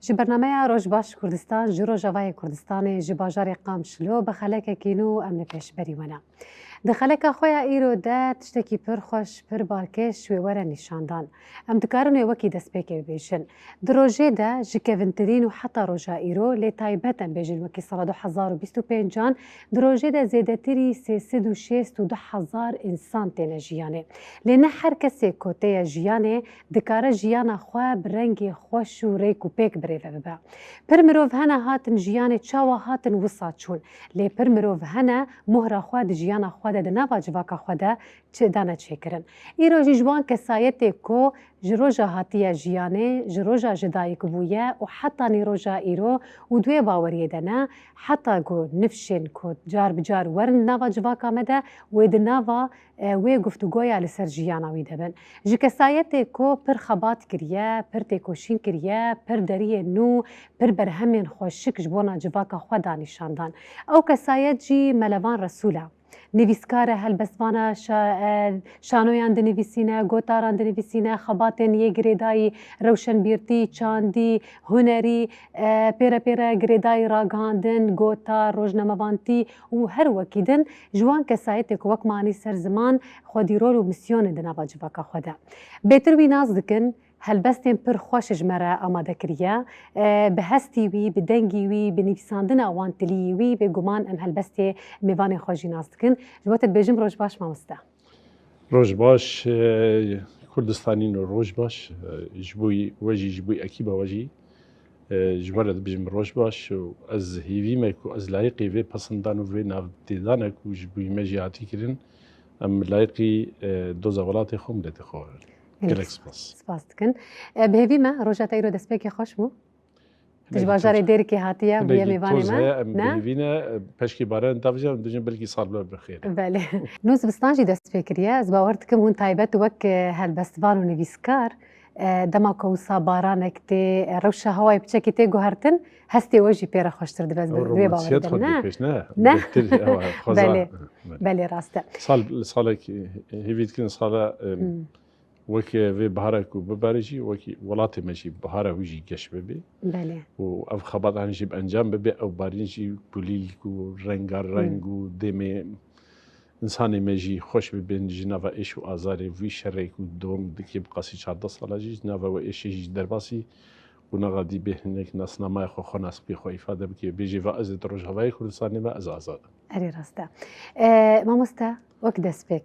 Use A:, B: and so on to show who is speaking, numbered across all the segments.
A: ji bernameya Rojbaş Kurdistan ji Rojavayê Kurdistanê ji bajarê Qamşlo bi xelekekî nû em li pêşberî we ne. Di xeleka xwe ya îro de tiştekî pir xweş, pir barkêş wê were nîşandan. Em dikarin wê wekî destpêkê bibêjin. Di rojê de ji kevintirîn û heta roja îro lê taybet em bêjin wekî sala 2025 di rojê de zêdetirî 362,000 însan têne jiyanê. Lê ne her kesê ku têye jiyanê dikare jiyana xwe bi rengê xweş û rêk û pêk birêve bibe. Pir mirov hene hatin jiyanê çawa hatin wisa çûn. Lê pir mirov hene muhra xwe di jiyana xwe de di nava civaka xwe de dane çêkirin. Îro jî ji wan kesayetê ku ji roja hatiye jiyanê, ji roja ji dayîkbûyê û heta nîroja îro û duê baweriyê de ne, heta ku nifşên ku car bi car werin nava civaka me de wê di nava wê guftûgoya li ser jiyana wî de bin. Ji kesayetê ku pir xebat kiriye, pir têkoşîn kiriye, pir deriyên nû, pir berhemên xweşik ji bona civaka xwe da nîşandan. Ew kesayet jî Melevan Resûl e. Nivîskar e, helbestvan e, şanoyan dinivîsîne, gotaran dinivîsîne, xebatên yê girêdayî rewşenbîrtî, çandî, hunerî, pêre pêre girêdayî ragihandin, gotar, rojnamevantî û her wekî din ji wan kesayetê ku wek manî ser ziman xwedîrol û misyonê di nava civaka xwe de. Bêtir wî nas dikin helbestên pir xweş ji me re amade kiriye, bi hestî wî, bi dengî wî, bi nivîsandina wan tiliyî wî bêguman em helbestê mêvanê xwe jî nas dikin. Ji bo te dibêjim rojbaş mamoste.
B: Rojbaş Kurdistanîn û rojbaş ji bo we jî ji bo ekîba we jî ji we re dibêjim rojbaş û ez hêvî me ku ez layiqê vê pesindan û vê navdêdana ku ji bo me jî hatî kirin em layiqî doza welatê xwe milletê xwe gelek spas.
A: Spas dikin. Bi hêvî me roja te îro destpêkê xweş bû? Di ji bajarê Dêrikê hatiye bûye mêvanê me?
B: Ne? Bihêvîne peşkê baran davêje dijin belkî sal bi xêr.
A: Belê. Nû zivistan jî dest pê kiriye. Ez bawer dikim hûn taybet wek helbestvan û nivîskar dema ku wisa baranek tê rewşa hewayê piçekê tê guhertin hestê we jî pê re xweştir dibe. Wê bawer dikim ne? Ne? Belê. Belê rast e.
B: Salekî hêvî dikin sala wek vê bihara ku bibare jî wekî welatê me jî bihara wî jî geş bibe.
A: Belê.
B: û ev xebatan jî bi encam bibe ew barîn jî kulîlk û rengareng û demê insanê me jî xweş bibin ji nava êş û azarê vî şerek û dom dikê bi qasî 14 sala jî ji nava we êşê jî derbasî û neqadî bê hinek nasnamaya xwe xwe nasibê xwe îfade bike bêjê ve ez ê Rojavayê Kurdistanê me ez azad im.
A: Erê rast e. Mamoste wek destpêk.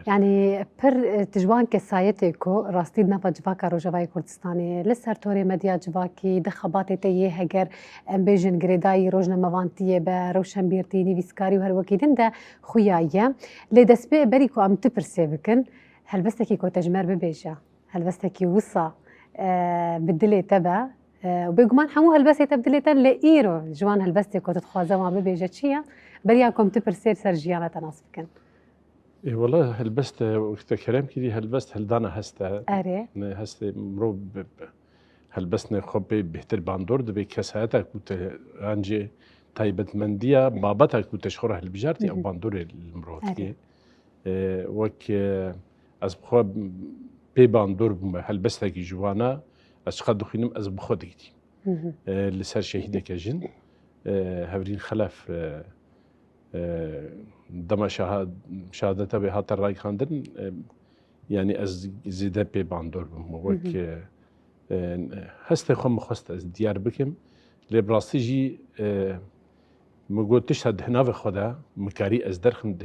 A: Yani pir tijwan kesayetê ku rastî nava civaka Rojavayê Kurdistanê li ser torê medya civakî di xebatê te yê heger em bêjin girêdayî rojnamevantiyê be, rewşenbîrtî, nivîskarî û her wekî din de xuya ye. Lê destpê berî ku em tu pirsê bikin, helbestekî ku te ji me re bibêje, helbestekî wisa bi dilê te be û bêguman hemû helbestê te bi dilê te lê îro ji wan helbestê ku tu dixwaze wan bibêje çi ye? Beriya ku em tu pirsê ser jiyana te nas bikin.
B: والله هلبست وقت كلام كذي هلبست هلدانا هستا
A: Erê.
B: هستا مرو هلبسنا خبي بهتر باندور دبي كساتك كنت انجي تايبت منديا بابتك كنت تشخرها البجارتي او باندور المروتي وك از بخو بي باندور هلبستك جوانا از قد خينم از بخو ديتي لسر شهيدك جن هبرين خلاف دما شهادته به هات الرای خواندن یعنی از زیده پی باندور بم وک هست خم خواست از دیار بکم لبراستی جی مگوتش هدهنا و خدا مکاری از درخم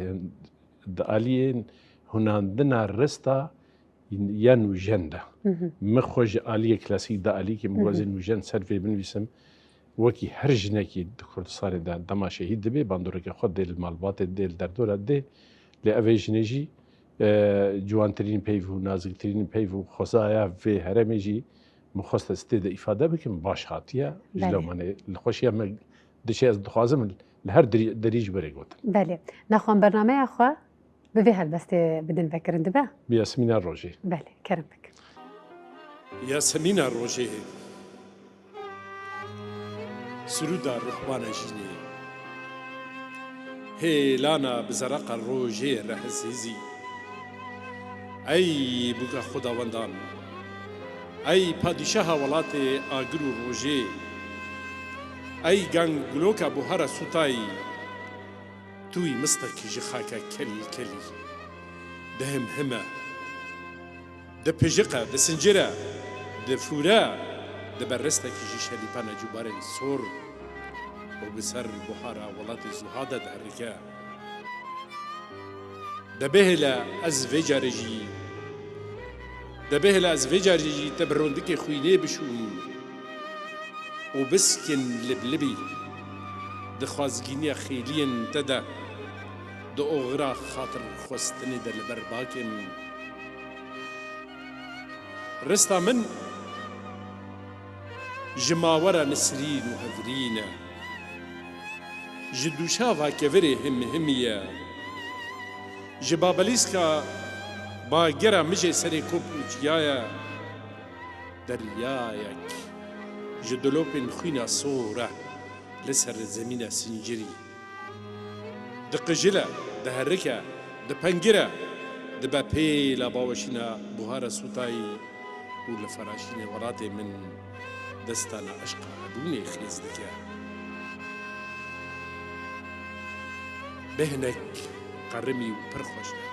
B: دالیه هناندنا رستا یا نوجنده مخوج آلیه کلاسیک دالی که موازی نوجند سرفی بنویسم وکی هر جنکی کردستان دا دما شهید دبی باندوره که خود دل مالبات دل دردوره ده لی اوی جنجی جوانترین پیو و نازکترین پیو و خصایا و هرمی جی مخواست استید ifade بکن باش هاتیه جلومانه لخوشیه من دشی از دخوازم لهر دریج بره گوتن.
A: بله. نخوان برنامه اخوا به هلبسته بدن فکرن دبه؟
B: بیاسمینه روزی.
A: بله. کرم بک.
B: یاسمینه روزی. سرود الرحمن جيني هي لانا بزرق الروجي رهزيزي اي بوكا خدا وندان ای پادشاه ولات آگر و روژه ای گنگلوکا بوهر سوتای توی مستکی جی خاکا کلی کلی ده هم همه ده پجقه ده سنجره ده فوره ده برستکی جی شلیپانه جوبارن سور و بسر بوهر ولات زهاده دهرکه ده بهلا از وجارجی دبهلا از وجارجی تبروندك خويني بشون وبسكن لبلبي دخوازگينيا خيلين تدا دو اغرا خاطر خوستني در لبرباكن رستا من جماورا نسرين وهذرين جدوشافا كفري همية جبابليسكا با گرا مجه سری کوب اجیایا دریایک جدلوپن خوینا صوره لسر زمین سنجری دقجله دهرکه دپنگره دبا پیلا باوشینا بوهار سوتایی و لفراشین ورات من دستانا عشقا عبوني خيز دكا بهنك قرمي وبرخوشنا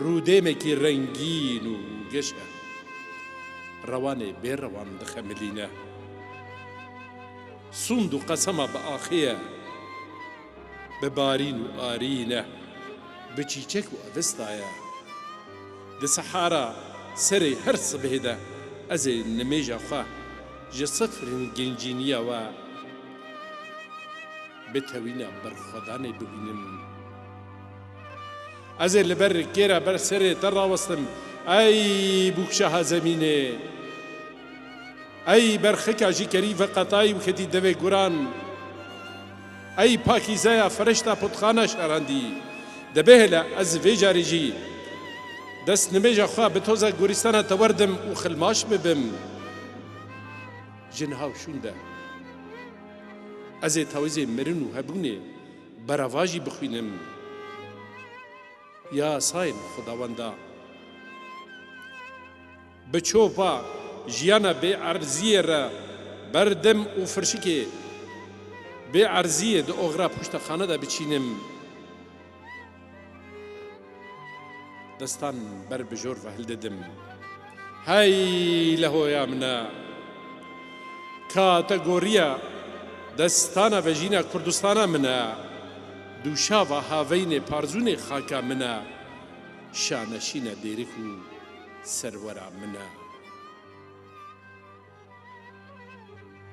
B: روديمكي رنگين وقشة رواني بين روان دخملينا صندو قسمة بآخية ببارين وآرينا بچيچك وأفستايا دي سحارة سري هرس بهدا أزي نميجا خواه جصفرين جنجينيا و بتوينا برخداني ببينم أزي لبر كيرا بر سري ترى وسطم أي بوكشها زميني أي برخكا جي كريفة قطاي وكدي دوي قران أي باكيزايا فرشتا بطخانا شاراندي دبهلا از ویجاری جی دست نمیجا خواه به توزا گوریستانا توردم و خلماش ببم جنهاو شونده از تاویزی مرن و هبونه براواجی بخوینم یا ساین خداوندا بچوپا جیانا بے عرضیه را بردم و فرشکه بے عرضیه دو اغرا پشت خانه دا بچینم دستان بر بجور و هلددم هاي له يا منا كاتيجوريا دستانا وجينا كردستانا منا دوشاوا هاوين پارزون خاكا منا شانشينا ديركو سرورا منا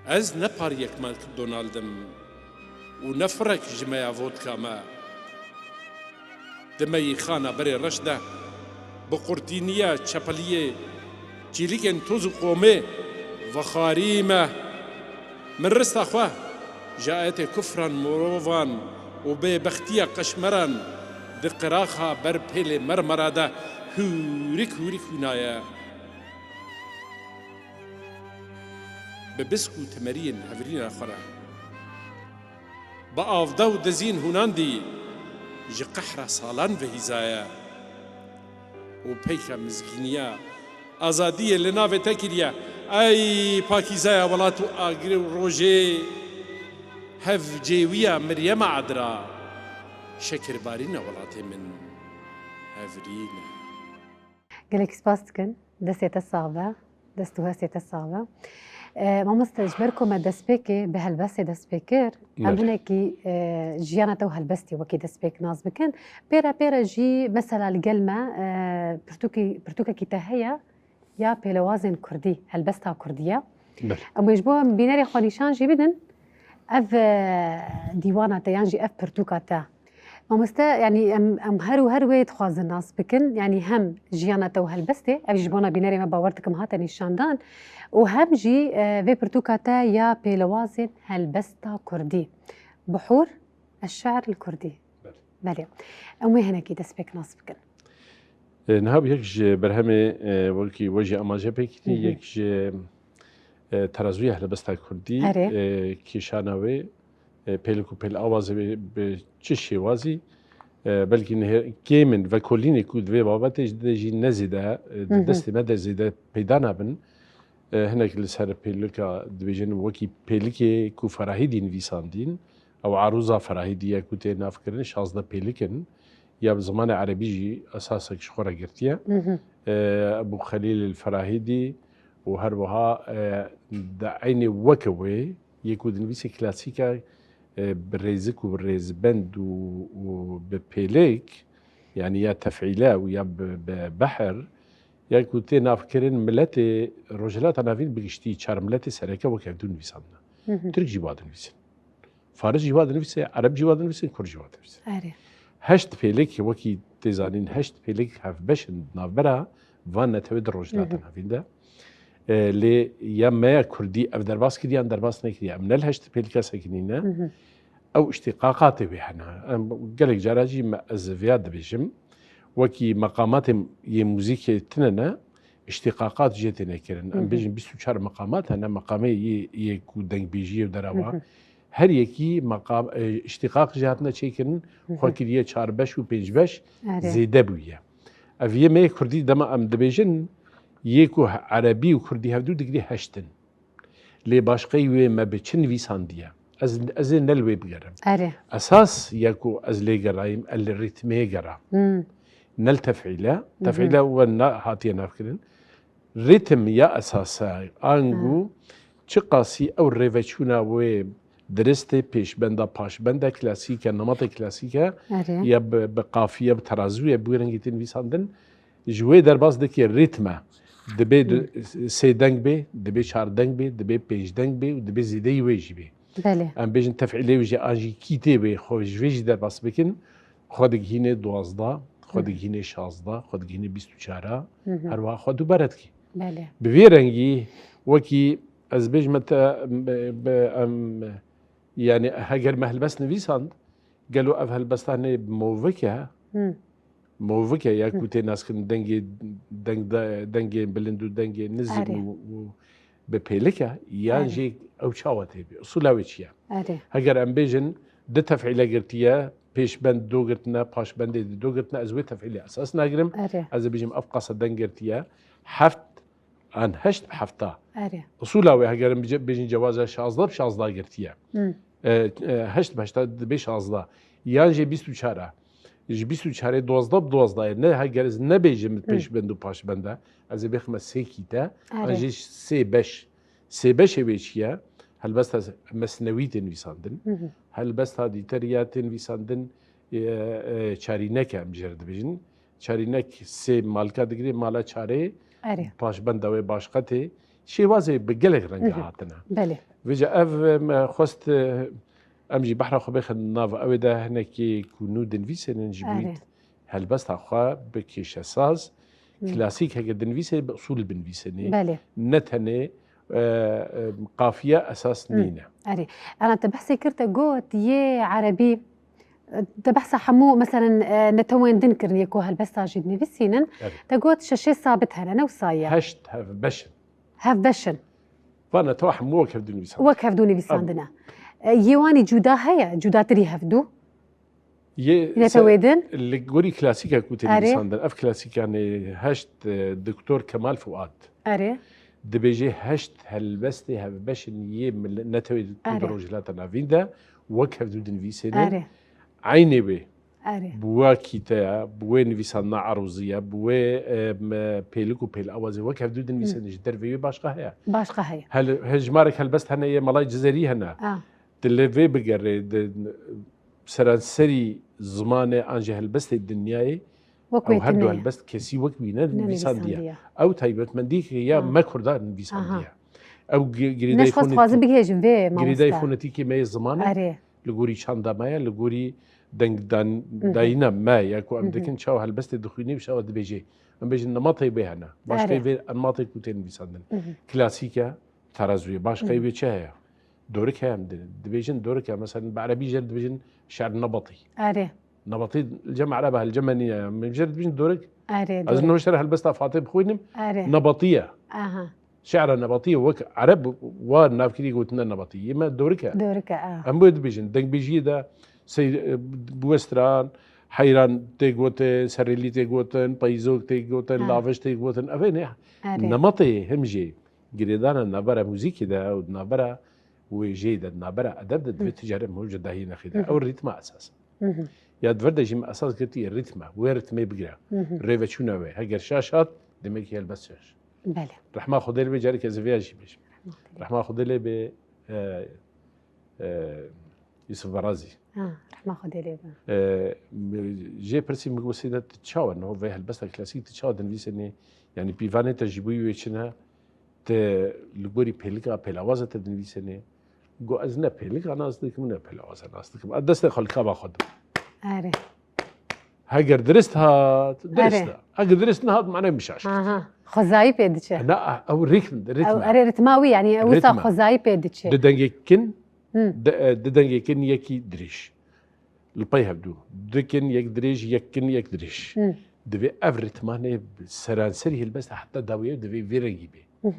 B: از نپار یک مال دونالدم و نفرك جمايا فودكا ما دمي خانه بري رشده بقرطينية چپلية چيليكن توز قومي وخاريمة من رست أخوة جاءت كفرا مروفا وببختية قشمرا دقراخها بربيل مرمرادا هوريك هوريك هنايا ببسكو تمرين هفرين أخرى بأفضاو دزين هناندي جي قحرة صالان وهزايا وبيكا مزجينيا أزادية لناوة تكريا أي باكيزايا ولاتو آغري روجي هف جيويا مريم عدرا شكر بارينا ولاتي من هفرينا
A: قالك سباستكن دستيت الصعبة دستوها سيت الصعبة ما مستجبركم دسبيكي بهالبسي دسبيكر ام هناكي جيانا تو هالبستي وكي دسبيك ناز بكن بيرا جي مثلا القلمة برتوكا كي تهيا يا بيلوازن كردي هالبستا كردية ام يجبوها بيناري خوانيشان جي بدن اف ديوانا تيانجي اف برتوكا تا ما مستا يعني ام هروي تخواز الناس بكن يعني هم جيانا تو هالبستي اف يجبونا بيناري ما باورتكم هاتا نيشاندان وهم جي في برتوكاتا يا بيلوازن هالبستا كردي بحور الشعر الكردي بله أمي هنا كي دسبك ناس بكن
B: نهاب يكج برهمه ولكي وجه أماجه بكتي يكج ترازوية هالبستا كردي كيشانوي بيلكو بيل آوازي بچشي وازي بلکه کیمن و کلینی کود و بابتش دجی نزیده دستی مده زیده پیدا نبن هناك لسر پیلکا دبیجن وکی پیلکی کو فراهی دین ویساندین او عروضه فراهی دیا کو تی نافکرن 16 پیلکن یا بزمان عربی جی اساسا شخورا گرتیا ابو خليل الفراهيدي وهروها دعيني وكوي يكون نفسي كلاسيكا بالريزك وبالريزبند وببيليك يعني يا تفعيلا ويا ببحر يا كنت نافكرين ملاتي رجلات انا فين بقشتي شار ملاتي سركه وكيفدون نفسنا ترك جواد نفسن فارس جواد نفسه عرب جواد نفسه كر جواد نفسه هشت بيليك وكي تزانين هشت بيليك هف بشن نافبرا وان نتويد رجلات انا فين ده لي يا ما كردي اف درباس كدي ان درباس نكدي من الهشت بيلكا ساكنينه او اشتقاقات بهنا قالك جراجي ما ازفياد بيجم وكي مقامات موزيك تننا اشتقاقات جيتنا كرن ام بيجم 24 مقامات انا مقامي يكو دنگ بيجي ودراوا هر يكي مقام اشتقاق جاتنا تشيكن خوكي 4 5 و 5 5 زيده بويا افيه ما كردي دما ام دبيجن يكو عربي وكردي هفدو دقري هشتن لي باشقي وي ما بچن ويسانديا از نلوي بگرم اساس يكو از لي قرايم الريتمي قرا نل تفعيله وانا هاتي نافكرن ريتم يا اساسا انغو چقاسي او ريفچونا و درسته پیش بنده پاش بنده کلاسیکه نمط کلاسیکه یا بقافیه بترازویه بویرنگیتین ویساندن جوی در باز دکی ریتمه دبی سه دنگ بی دبی 4 دنگ بی دبی 5 دنگ بی و دبی زیده ویجی بی
A: بله
B: ام بیجن تفعیلی ویجی آنجی کیتی بی خوش ویجی در باز بکن خودک هینه 12 خودک هینه 16 خودک هینه 24 هر واحد خودو برد کی
A: بله
B: بویرنگی وکی از بیج متى يعني هاجر ما هلبس نفيساند قالوا أف هلبستاني موفكة يا كوتي ناس كن دنجي بلندو دنجي نزل و ببيلكا يانجي أو شاوتي صلاويتشيا هاجر أم بيجن ده تفعيلة قرتيا بيش بند دو قرتنا باش بند دو قرتنا أزوي تفعيلة أساس ناقرم أز بيجم أفقص دنج قرتيا حفت عن هشت بحفتا اصولاوي هاجر بيجن جوازها 16 قرتيا هشت بهشتا بي 16 يانجي 24 جي 24 12 نه هاجر نه بيجم بيش بندو باش بندا از بخم سيكيتا انجي سي بش ويشيا هل بس مسنويت انفيساندن هل بس هادي تريات انفيساندن چارينك مجرد بيجن چارينك سي مالكا دغري مالا چاري باش بندا و باشقتي شي وازي بقلق رنگا هاتنا
A: بله
B: وجا اف خست امجي بحر خو بخ ناف او ده هناكي كونو دنفيسن جبريت هل بس اخوا بكيش اساس كلاسيك هكا دنفيسن باصول البنفيسني
A: بله
B: نتني قافيه اساس نينا
A: انا تبحثي كرت قوت يا عربي تبحث حمو مثلا نتوين دنكر يكو هالبسا جد نفسينن تقوت شاشي صابتها انا وصايا
B: هشت هاف بشن فانا تو حمو وكفدوني بيسان
A: وكفدوني بيساندنا يواني جودا هيا جودا تري هفدو نتويدن
B: اللي قولي كلاسيكا كوتي بيساندن اف كلاسيكا يعني هشت دكتور كمال فؤاد
A: اري
B: دبيجي هشت هالبستي هاف بشن نتويد رجلاتنا فيندا وكفدوني بيسان عيني بي بوا كيتا بوا نفيسانا عروزية بوا بيلكو بيل أوازي وكيف دودن نفيسان جدر في باشقة هيا هل هجمارك هل بس هنا ملاي جزيري هنا تلفي بقري سرانسري زمانه أنجي هل بس الدنياي أو هردو هل بس كسي وكبينا نفيسان ديا أو تايبت من ديك هي ما كردار نفيسان ديا أو قريداي فونتيكي ماي زمانه لغوري شاندا مايا لغوري دنگ داينا ما ياكو ام دكن شاو هالبست دخيني وشاو دبيجي ام بيجي نمطي بهنا باش كيف انماطي كوتين بيساندن كلاسيكا ترازوي باش كيف تشايا دورك هم دبيجن دورك مثلا بعربي جلد دبيجن شعر نبطي نبطي الجمع عربها الجمنيه من جلد دبيجن دورك اظن مش هالبست فاطمه خوينم نبطيه شعر نبطيه وك عرب ونافكري قلتنا نبطيه ما دورك ام بود بيجن دنگ بيجي ده سي بوستران حيران تيغوتن سريلي تيغوتن بايزوك تيغوتن لافش تيغوتن افين نمطي همجي جريدانا نابرا موزيكي دا او نابرا وجي دا نابرا ادب دا تجارب موجوده هي نخيدا او الريتم اساس يا دفردا جيم اساس كتي الريتم ويرتمي بقرا ريفا شنو هاجر شاشات دمك هي البسش
A: بله
B: رح ما خذ لي بجاري كزفياجي بيش رح ما خذ لي ب يوسف برازي
A: رح ما خذ لي
B: جي برسي مقوسيدا تتشاو انه في هالبسه كلاسيك تتشاو دنفيسني يعني بيفاني تجيبوي ويشنا ت لغوري بيلغا بيلاوازا تدنفيسني جو ازنا بيلغا انا اصدق من بيلاوازا انا اصدق ادست خلقا باخذ
A: اري
B: هاجر درستها هاجر درستها معناه مش عشان
A: خزاي بيدتش
B: لا او الريتم
A: او اري رتماوي يعني وصا خزاي بيدتش
B: ددنجكن ددنجكن يكي دريش الباي هبدو دكن يك دريش يكن يك دريش دبي افرت ماني سرانسري البس حتى داويه دبي فيرنجي بي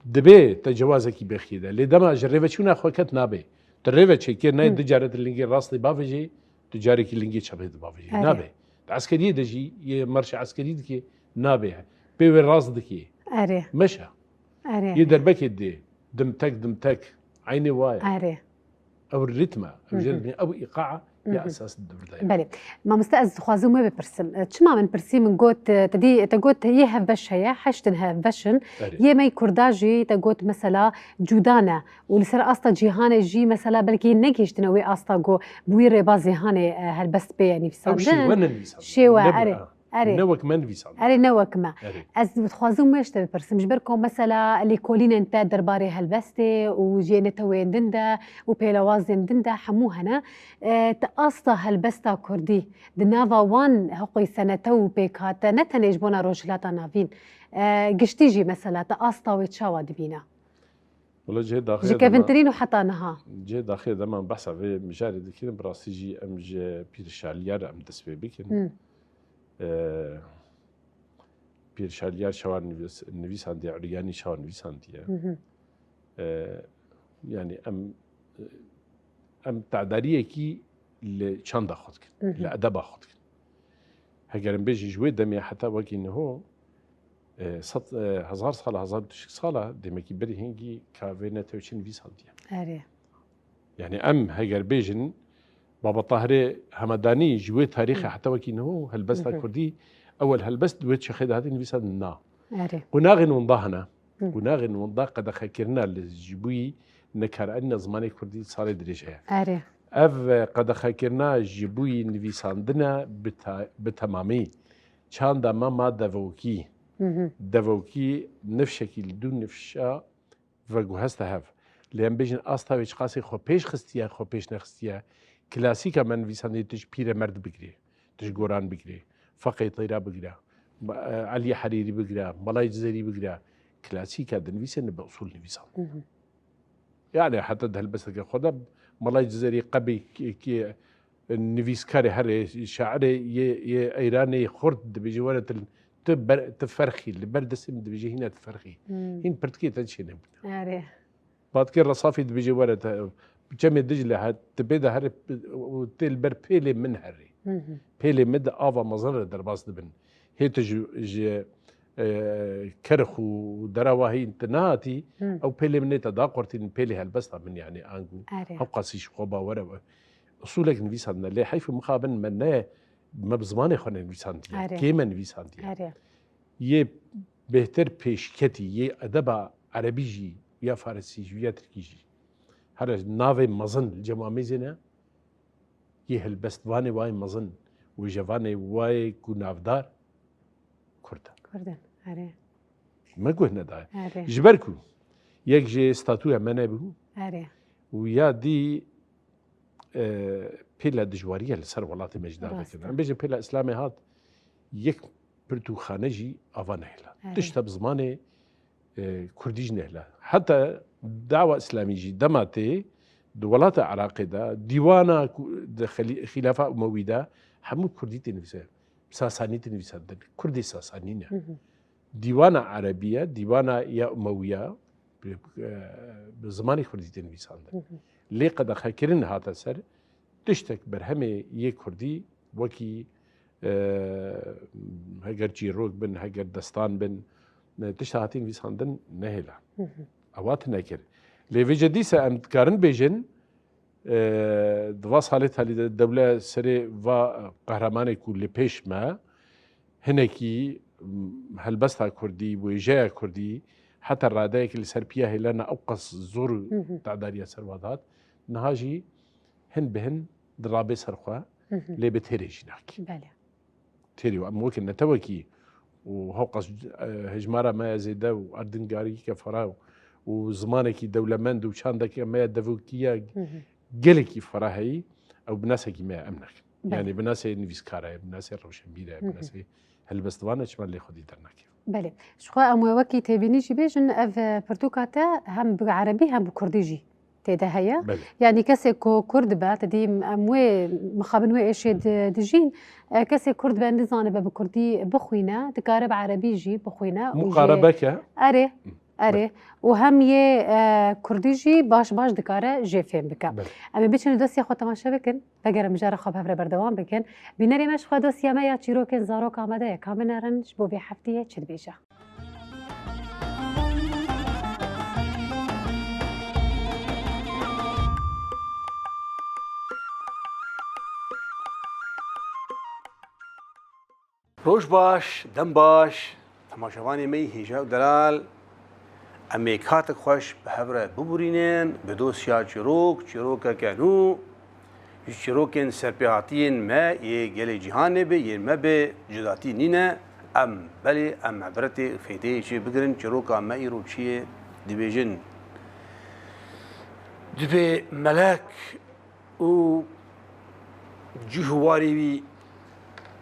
B: دبي تجوازك بخيده لدما جربت شنو اخوكت نابي تريفت شي ناي تجاره اللينجي راسلي بافجي تجاري اللينجي شبهت بافجي نابي عسكريه دجي مرش عسكري دكي نابي بي راس دكي
A: اري
B: مشى
A: اري
B: يدربك يدي دمتك عيني واي
A: اري
B: او الريتم او ايقاع يا اساس الدبر
A: بله ما مستأز خوازو ما ببرسم تشما من برسي من قوت تدي تقوت يهف بش هيا حشتنها بشن يمي كرداجي تقوت مثلا جودانا ولسر استا جيهانه جي مثلا بلكي نكيش تنوي استا جو بوير بازي هاني هالبس بي يعني في
B: او شي ون
A: شي اري
B: نوك من فيسان
A: اري نوك ما از بتخوازو مش تبرسم جبركم مثلا اللي كولين انت درباري هالبستي وجينا توين دندا وبيلاوازن دندا حموهنا تقاسطا هالبستا كردي دنافا وان هقوي سنتو بيكات نتنج بونا روجلاتا نافين قشتيجي مثلا تقاسطا ويتشاوا دبينا
B: والله جي داخل
A: جي كافنترينو حتى نها
B: جي داخل دما بحث في مجاري دكين براسي جي ام جي بير شاليار ام تسبي بكن بير شاليار شوان نويسان دي عرياني شوان نويسان دي يعني ام تعداريه كي لشان داخدك لادب اخدك هاجرن بيجي جوي دمي حتى وكي انه صد هزار صاله هزار تشك صاله دمكي بري هنجي كافينا توشين فيسان دي يعني هاجر بيجن بابا طاهري همداني جوي تاريخي حتى وكي انه هلبستا كردي اول هلبست دويت شخيد هذه نفيسا النا وناغن ونضاهنا وناغن ونضا قد خكرنا لجبوي نكر ان زماني كردي صار دريجه اف قد خكرنا جبوي نفيساندنا بتمامي كان دما ما دفوكي نفشكي دون نفشا فغو هستهف لان بيجن استاويش قاسي خو بيش خستيا خو بيش نخستيا كلاسيكا من فيساندي تش بير مرد بكري تش قران بكري فقي طيرا بقرا علي حريري بقرا ملاي جزيري بقرا كلاسيكا دنفيسن باصول نفيسان يعني حتى دهلبس خدا ملاي جزيري قبي كي نفيس كاري هري شاعري ي ايراني خرد بجواره تفرخي البردسم بيجي هنا تفرخي هين برتكي تنشين بعد كده رصافي بجواره بجمع دجله تبدا هري وتلبر بيلي من هري بيلي مد آفا مظهر درباس دبن هي تج كرخ ودروا هي انتناتي او بيلي من تداقرتي بيلي هالبسطة من يعني انجو او قاسيش خوبا ورا اصولك نفيسان اللي حيف مخابن من ما بزماني خونه نفيسان دي كيما نفيسان دي يه بهتر بيشكتي يه ادبا عربي جي يا فارسي جي يا تركي جي هذا نافي مظن الجماميزنا يه البست واني واي مظن وجواني واي كونافدار كردن ما قلنا دا جبركو يك جي ستاتويا منا بهو ويا دي بيلا دجواريه لسر ولاتي مجدا كده بيجي بيلا اسلامي هات يك برتو خانجي افانهلا تشتب زماني كرديج نهلا حتى دعوه اسلاميه دماتي دولات عراقي دا ديوانا خلافه امويه حمود كردي تنفسه ساساني تنفسه كردي ساسانينا ديوانا عربيه ديوانا يا امويه بزماني كردي تنفسه لي قد خكرن هذا سر تشتك برهمي يه كردي وكي هجر جيروك بن هجر دستان بن تشتهاتين في ساندن نهلا اوات نكر لي في جديسه ام كارن بيجن دواس حالتها للدوله سري و قهرماني كل بيش ما هنكي هلبستها كردي وجاء كردي حتى الرادايك اللي سربيها لنا اوقص زور تعدارية سروادات نهاجي هن بهن درابي سرخوا لي بتهري جناك
A: بله
B: تيري ممكن نتوكي وهوقص هجمارة ما زيدا واردنغاري كفراو وزمانك دولمند وشاندك ما دفوكيا قلكي فراهي او بناسك ما امنك يعني بناسي نفيسكارا بناسي روشنبيرا بناسي هلبستوانه شمال اللي خدي درناك
A: بله شخوا امو وكي تبيني جي بيجن اف برتوكاتا هم بعربي هم بكرديجي تيدا هيا
B: بله.
A: يعني كسي كرد با تدي اموي مخابن وي ايش دجين كسي كرد با نزانه بكردي بخوينا تقارب عربي جي بخوينا
B: مقاربك
A: اره وهم يه كرديجي باش دكاره جي فهم بكا اما بيچن دوسيا خو تماشا بكن بگرم جاره خو هفره بردوام بکن بینری مش خو دوسيا ما یا چیروکن زاروک آمده کامن رنج بو بی هفتیه چل بیشه
C: روش باش دم باش تماشاوانی می هیجا و دلال امی کاتک خوش به هفره ببورینن به دوسیا چیروک کنو چیروکن سرپیاتین ما یه گل جهان به یه ما به جداتی نینه بله عبرت فیده چی بگرن چیروکا ما ایرو چیه دیویژن دبی ملک و جهواری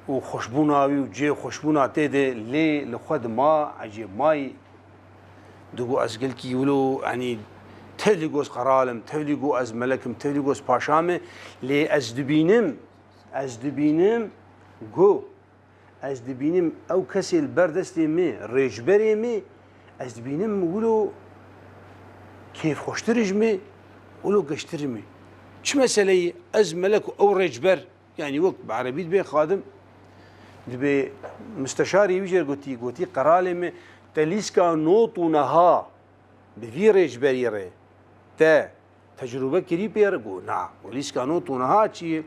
C: و خوشبوناوی و جه خوشبونا تیده لی لخود ما عجیب مای دگو از گل کی ولو يعني تهلقوس قرالم تهلقو از ملكم تهلقوس باشامه لی از دبینم گو از دبینم او کسی البردستی می رجبری می از دبینم ولو كيف خوشترج می ولو قشتر می چه مسئله از ملك او رجبر يعني وقت بعربيت بي خادم دبي مستشاري ويجر قوتي قرالم تليسكا نوتو نها بفي رجبري ري تا تجربه كري بير قو نا وليسكا نوتو نها چي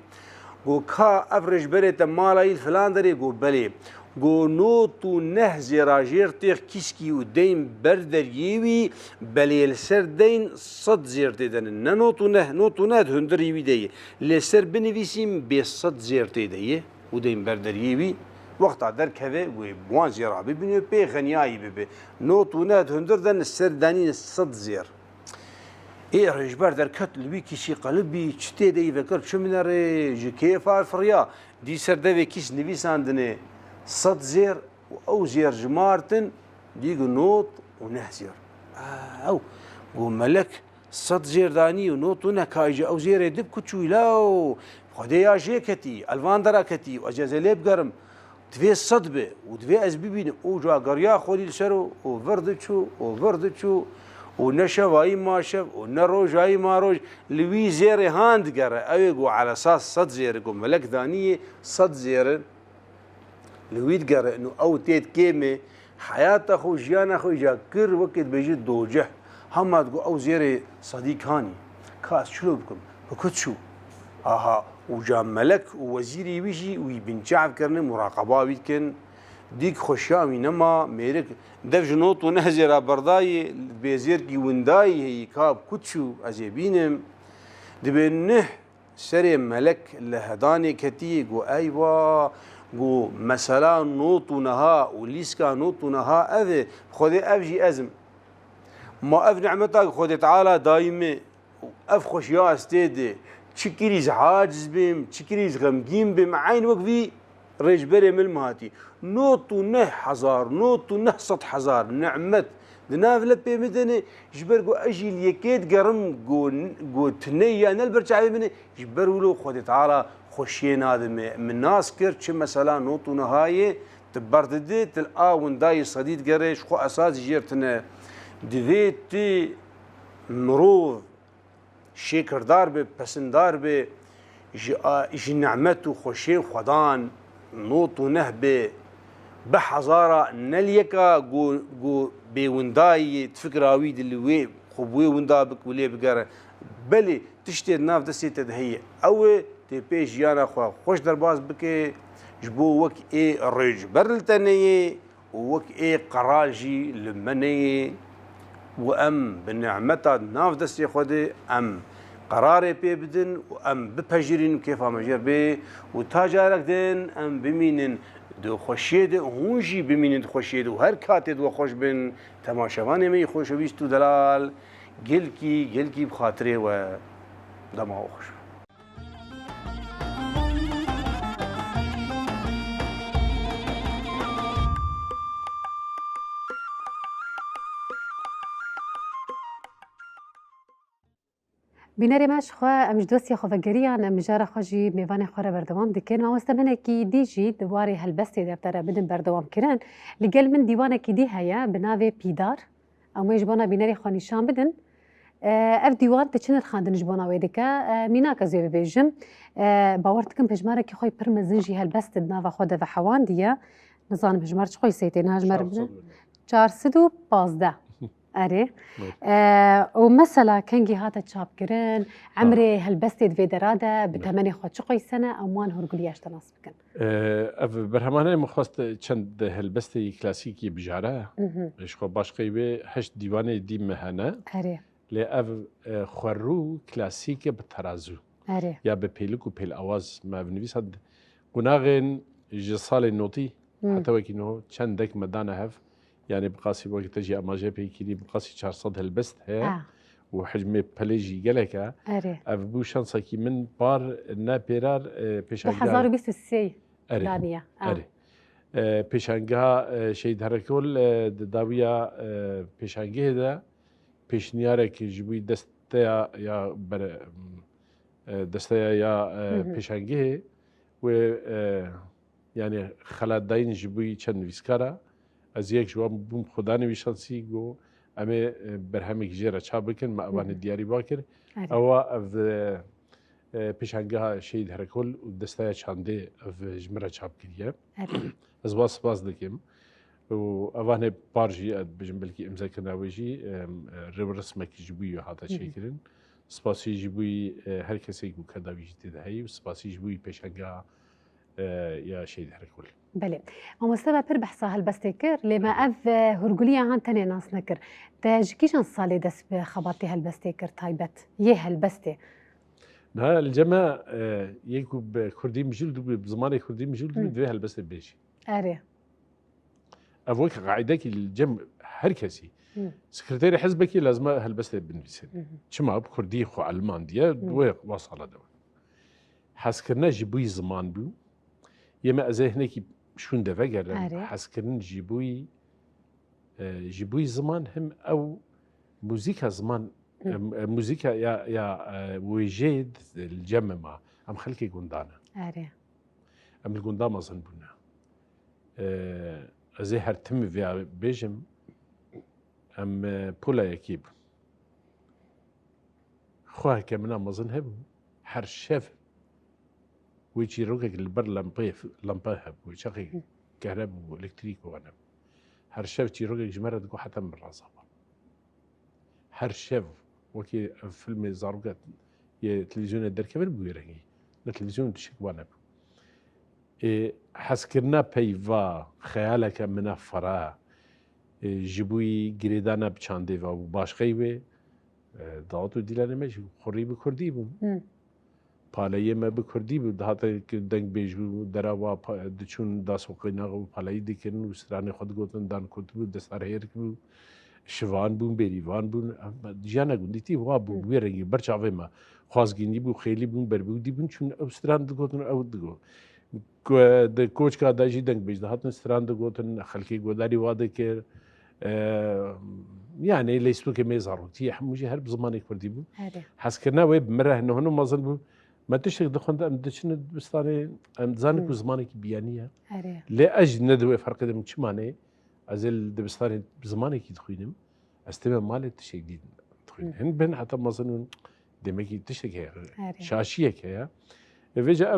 C: قو كا افرج بري تمالاي فلان دري قو بلي قو نوتو نه زراجير تيخ كيسكي ودين بردر يوي بلي السر دين صد زير تيدن نوتو نه هندر يوي دي لسر بنفيسيم بصد زير تيدي ودين بردر يوي وقت در كذا وبوان زيرا ببنيو بي غنياي ببي نوتو نه هندر دن السر دانين صد زير ايه رجبر در كت لبي كيشي قلبي چتي دي فكر شو من ري كيف فريا دي سر ده كيس نفيسان دني صد زير او زير جمارتن ديجو نوت ونه زير او قو ملك صد زير داني ونوت ونه كايجا او زير يدب كتشو لاو خديا جيكتي الفان دراكتي واجازه ليب قرم تفي الصدبه وتفي ازبيبين او جا قريا خولي الشرو وفردتشو ونشواي ما شف ونروجاي ما روج لوي زير هاند قرا او على اساس صد زير قو ملك دانيه صد زير لويد قرا انه او تيت كيمي حياته خو جيانا خو جا كر وقت بيجي دوجه هم تقول او زير صديق هاني كاس شلو بكم بكتشو اها وجا ملك ووزيري ويجي ويبن شعب كرني مراقبه ويتكن ديك خوشامي نما ميرك دف جنوط ونهزر برداي بيزير كي ونداي هي كاب كتشو ازيبينم دبنه سري ملك لهداني كتي جو ايوا جو مثلا نوط ونها وليسكا نوط ونها اذ خذي افجي ازم ما اف نعمتك خذي تعالى دايمه اف خوشيا استيدي تشكريز عاجز بهم تشكريز غمجين بهم عين وقفي رجبري من المهاتي نوت ونه حزار نوت ونه صد حزار نعمت دناف لبي مدني جبر اجي اليكيد قرم جو تنيا نلبرجع مني جبر ولو خذ تعالى خوشين هذا من ناس كرتش مثلا نوت ونهايه تبردد تلقى ونداي صديد قريش خو اساس جيرتنا دفيتي مروض شكردار به پسندار به جي نعمت وخوشين خدان نوط ونهبه بحزارة نليكا جو بونداي تفكراوي اللي وي خبوي وندا بك ولي بقرا بلي تشتي ناف دسي تدهي او تي بي جيانا خو خوش درباز بك جبو وك اي ريج برلتني وك اي قراجي لمني وام بنعمتا ناف دسي خدي ام قراري بي بدن وام ببجرين كيف مجر بي وتاجارك دين ام بمينن دو خوشید هونجی ببینید خوشید و هر کات دو خوش بین تماشاوانه می خوش ویست و دلال گل کی بخاطره و دماغ خوش.
A: بینەری ماش خو ئەمش دۆستی خۆڤەگەریان ئەمژارە خۆشی میوانی خۆرە بەردەوام دکەن مامۆستەمەنێکی دیژی دوواری هەلبەستی دەفتەرە بدن بەردەوامکردن لەگەل من دیوانێکی دی هەیە بناوێ پیدار ئەمەش بۆنا بینەری خۆ نیشان بدن ئەف دیوان دەچنە خاندنش بۆ ناوێ دکە میناکە زێ ببێژم باوەڕ دکەم پژمارێکی خۆی پڕ مەزنجی هەلبەستت ناوە خۆ دەڤە حەوان دیە نزانم پژمار چ خۆی سێتێن هەژمەر بدن 415 أري ومثلا كنجي هذا تشابكرن عمري هالبستي في درادة بتمني خد شقي سنة أموان هرقلياش تناس بكن
B: برهمانه مخواست چند هلبستی کلاسیکی بجاره اش خو باش قیبه هشت دیوانه دی مهنه
A: أري
B: لی اف خورو کلاسیک بترازو
A: أري
B: یا به پیلک و پیل آواز ما بنویس هد قناغن جسال نوتی حتی وکینو چند دک مدانه هف يعني بقاسي وقت تجي أماجي بيكيري بقاسي 400 هلبست هي وحجم بليجي جلكا أبو شانسا كي من بار نابيرار بيشانجا
A: بحزارو بيس السي دانيا
B: بيشانجا شيء دهركول داوية بيشانجه ده بيشنيارك جبوي دستيا يا بر دستيا يا بيشانجه و يعني خلات داين جبوي چند ويسكارا از یک جواب بوم خدا نویشانسی گو اما برهمی جیره چاب بکن ما اوان دیاری باکر او اف پیشنگاه شهید هرکل و دستای چانده اف جمره چاب کریه از باس دکیم و اوان بارجی بجنب بلکی امضا کناویجی رسمه کی جبوی هاتا شکرین سپاسی جبوی هر کسی گو کداویج دیده هی و سپاسی جبوی پیشنگاه يا شهيد هركول.
A: بله. مستوى بير بحصة هالبستيكر لما أف هرقولية عن تاني ناس نكر. تاجكيش عن صالي دس بخبرتي هالبستيكر تايبت يه هالبستي.
B: نه الجماعة يكو بكردي مجلد بزمان كردي مجلد دوي هالبستي بيجي.
A: أري.
B: أفوك قاعدك الجم هركسي. سكرتير حزبك لازم هالبستي بنفسه. شما بكردي خو علمان ديا دوي وصل دو. حسكرنا جبوي زمان بيو. يما ذهنك شون دفقر حسكرن جيبوي زمان هم او موزيكا زمان موزيكا يا ويجيد الجممة ام خلكي قندانا
A: اري
B: ام القندامة زنبونا ازي هرتم فيها بيجم ام بولا يكيب خواه كمنا مزن هبو هر شف ويجي روكك البر لمبه ويشغل كهرباء والكتريك وانا هر شف تي روكك جمرة تقو حتى من الرصابة هر شف وكي فيلم زاروكات تلفزيون الدركبل بويرنجي التلفزيون تشك وانا حسكرنا بيفا خيالك من فرا جبوي جريدانا بچانديفا وباش خيبه دعوتو ديلانه مش خوري بكردي بو پالایی ما بکردی بود هاته که دنگ بیجو دروا دچون داس و قینا و پالایی دیکن و سرانه خود گوتن دان کت بود دستار هیر بود شوان بون بریوان بون جانا گندیتی وا بو بیرنگی برچاوه ما خواستگینی بو خیلی بون بربودی بون چون استران دگوتن اود دگو د کوچ کا داجی دنگ بیج هاتن استران دگوتن خلکی گوداری واده که يعني ليسوا كما زاروتي حموجي هرب زمانك فردي بو حس كنا ويب مره انه هنو مازن بو ما تشتك دخلت ام دشن بستاني ام زانك زمانك بيانيه لا اجد ندوي فرق دم تشماني ازل دبستاني بزمانك يدخينم استمع مال تشي جديد تخين هن بين حتى مازن دمكي تشتك هي شاشيه هي فيجا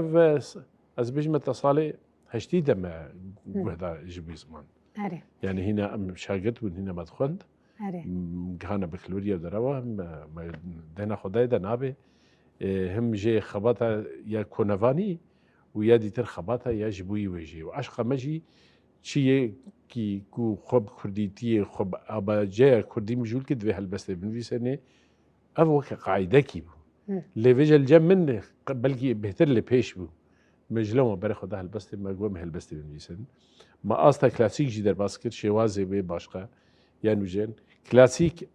B: از بجمة صالي هشتي دم وهذا جبي زمان
A: أري
B: يعني هنا أم شاقت وهنا ما دخلت
A: أري
B: كان بكلوريا دروا ما دينا خداي دا نابي هم جي خبطها يا كونافاني ويا ديتر خبطها يا جبوي ويجي وعشق مجي شيء كي كو خب كرديتي خب أبا جاء كردي مجول كده في هالبسته بنفي سنة أبو كقاعدة كيبو اللي فيجا الجم منه بلكي بهتر اللي بيش بو مجلومه بري خدها هالبسته ما قوم هالبسته بنفي سنة ما أصلا كلاسيك جدر باسكت شوازي بي باشقة يعني جن كلاسيك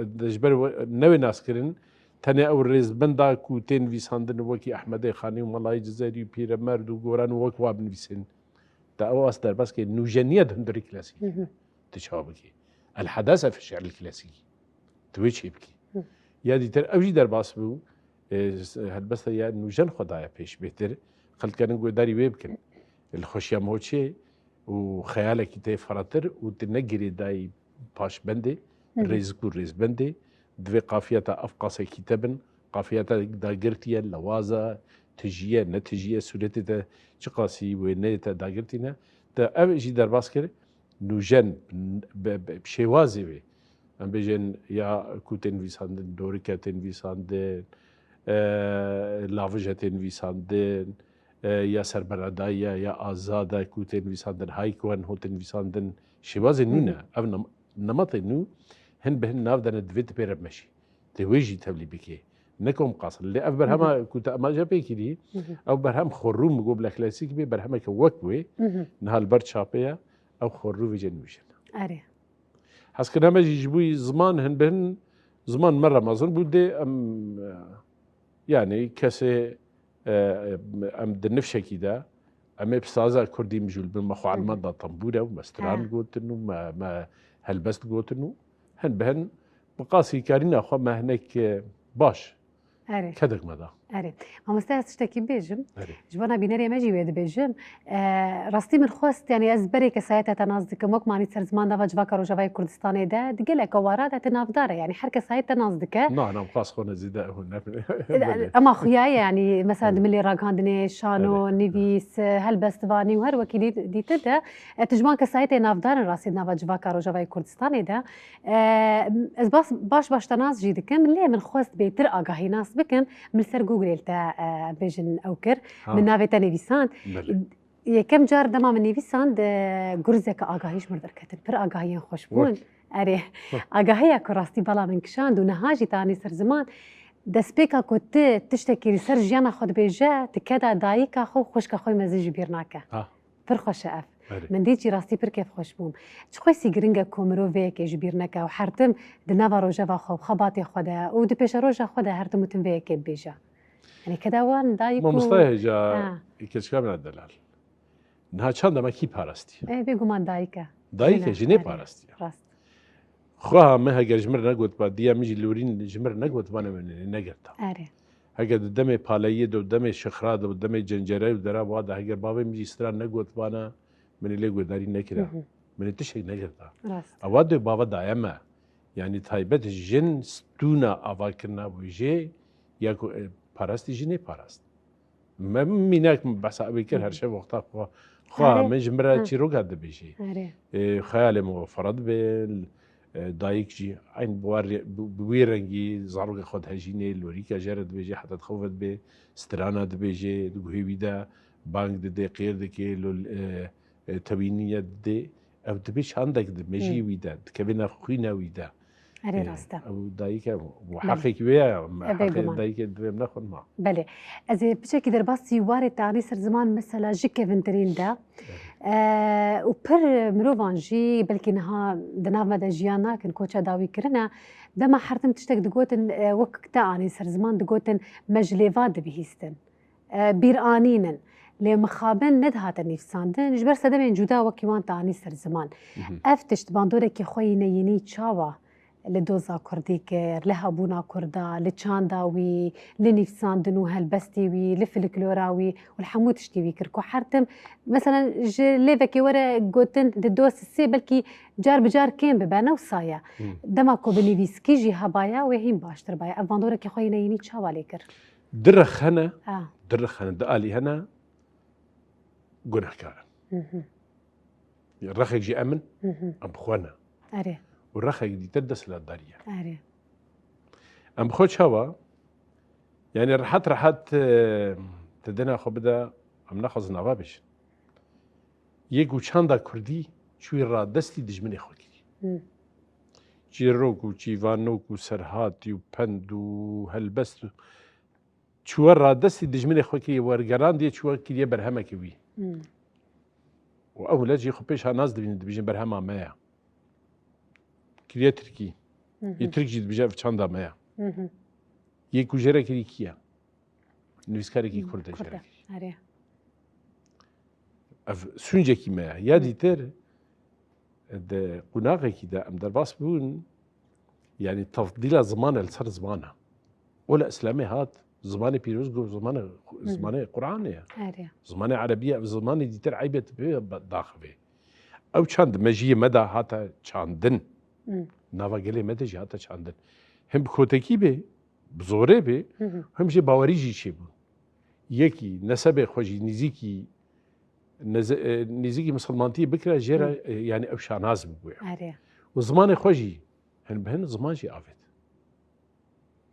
B: دجبر نوي ناس كرن تاني أو ريز بندا كوتين في ساندن وكي أحمد خاني وملاي جزائري بير مرد وقوران وكوا بنفي سنة تا أو أصدر بس كي نوجنية دندري كلاسيك تشابكي الحداثة في الشعر الكلاسيكي تويتش يبكي يا دي تر أوجي در باس بو هالبس يا نوجن خدايا بيش بهتر خلت كان نقول داري ويبكن الخوشيا موتشي وخيالك تي فراتر وتنجري داي باش بندي ريزكو ريز بندي دوي قافية أفقاس كتابن قافية داقرتيا لوازا تجيه نتجيه سورتي شقاسي ونيتا داقرتينا تا أوجي در باس كر نوجن بشوازي بي ام بيجن يا كوتين فيساندن دوريكا تين فيساندن لافجة تين فيساندن يا سربردايا يا آزادا كوتين فيساندن هايكوان هوتين فيساندن شوازي نونا او نمط نو هن بهن نافدن دويت بيرب مشي تويجي تبلي بكي نكم قاصر اللي أف برهما كنت ما جابي كذي أو برهم خروم قبل كلاسيك بي برهما كوكوي نهال برد شابية أو خروم في جنوشن.
A: أري.
B: حس كنا ما يجيبوي زمان هن بهن زمان مرة ما أظن بودي يعني كسي دنفشة كده بسازا كردي مجول بمخو على المدى طنبورة ومستران قوتنو ما هلبست قوتنو هن بهن بقاسي كارينا أخو ما هناك باش.
A: أري.
B: كدك ماذا؟
A: أري. ما مستعد تشتكي بيجم. جبنا بيناري ما جيبه بيجم. راستي من خوست يعني أزبري كسايته تنازدك موك ماني سر زمان دفع جباكر وجباي كردستاني ده دقلك ووارادة تنافدارة يعني حركة سايته تنازدك.
B: نعم بقاس خونا زيدا هنا.
A: أما خوياي يعني مثلا ملي راغاندني شانو نيفيس هالبستفاني وهر وكيدي دي تدا تجمان كسايته نافدارة راسي دفع جباكر وجباي كردستاني ده. بس باش تناز جيدكم ليه من خوست بيتر آگاهی ناس بكن من سر جوجل تا بيجن أوكر من نافي تنيفيسان كم جار دما من نيفيسان جرزك آگاهيش مردر كتن بر آگاهيان خوشبون أري آگاهيا كراستي بلا من كشان دون هاجي تاني سر زمان دسبيكا كنت تشتكي سر جيانا خد بيجا تكدا دايكا خو خوشكا خوي مزيج بيرناكا بر خوش أف من ديجي راستي بر كيف خوشبوم شخوي سيجرينجا كومروفيك جبيرناكا وحرتم دنافا روجا خو خباتي خدا ودي بيش روجا خدا هرتم متنفيك بيجا يعني كذا وان دايكو
B: ما مستعد جا كيش من الدلال نها چند ما كي باراستي
A: ايه بيجو من دايكا
B: جني باراستي
A: راست
B: خوها ما هجر جمر نقود بعديها ميجي لورين جمر نقود وانا من نقدها
A: اري
B: هجر دمي باليه دو دمي شخراد ودمي جنجره ودرا وادا هجر بابا ميجي استران نقود وانا من اللي قود داري نكره من التشي نقدها
A: راست
B: اواد بابا دايما يعني تايبت جن ستونا افاكرنا وجي ياكو باراستي جني باراست ما ميناك بس أبيكر هرشة وقتها خا من جمرة تشيرو قاعد بيجي خيال مو فرض بال دايك جي عين بويرنجي زاروق خد هجيني لوريكا جرد بيجي حتى تخوفت به سترانا بيجي دقوي بيدا بانك دي قير دكي لول تبينية دي أو تبيش عندك مجي ويدا كبينا خوينا ويدا
A: أري راستا
B: أو دايكا وحقيقي ويا حقيقي دايكا دوام ناخد معه
A: بله از بشكل درباستي وارد تاني سر زمان مثلا جيكا فنترين دا وبر مروفانجي بلكي نها دناف مدى جيانا كن كوتشا داوي كرنا دما حرتم تشتك دقوتن وقتا اني سر زمان دقوتن مجليفات دبيهستن بيرانينن لمخابن ندهات النفساندن جبر سدمين جدا وكيوان تاني سر زمان افتش باندوركي خوي نيني تشاوا لدوزا كرديكر لهابونا كردا لتشانداوي لنفساندنو هالبستيوي لفلكلوراوي والحمود تشتيوي كركو حرتم مثلا ليفكي ورا جوتن ددوس السي بلكي جار بجار كين ببانا وصايا دماكو بنيفيسكي جي هبايا وهين باشتر بايا افاندورا كي خوينا يني تشاواليكر
B: درخنا
A: آه
B: درخنا دالي هنا جنحكار الرخي يجي امن ام بخوانا
A: أري
B: والرخي دي تدس للداريه
A: أري
B: ام بخوش هوا يعني راحت تدنا خو بدا ام ناخذ نوابش يجو چاندا كردي شوي را دستي دجمني خوكي جيروك وجيفانوك وسرهات وبند وهلبست شو را دستي دجمني خوكي ورقران دي شو كي برهمك وي واول جي خو بيش ناس دبيجن برهما مايا كريا تركي يتركي دبيجا في چاندا مايا يكو جرا كري كيا نويسكاري كي كرد جرا
A: أري
B: اف سونجكي مايا يا ديتر د قناغي كده ام درباس بون يعني تفضيل زمان لسر زمانه ولا اسلامي هات زماني بيروز جو زماني قرآني
A: أري
B: زماني عربية زماني ديتر عيبة داخل او چند مجيه مدى هاتا چاندن ناوا گلي مدى جي هاتا چاندن هم بكوتكي بي بزوره بي هم جي باوري جي چي بو يكي نسبه خوجي نزيكي مسلمانتي بكره جرا يعني او شاناز بو
A: أري
B: وزمان خوجي هن بهن زمان جي افت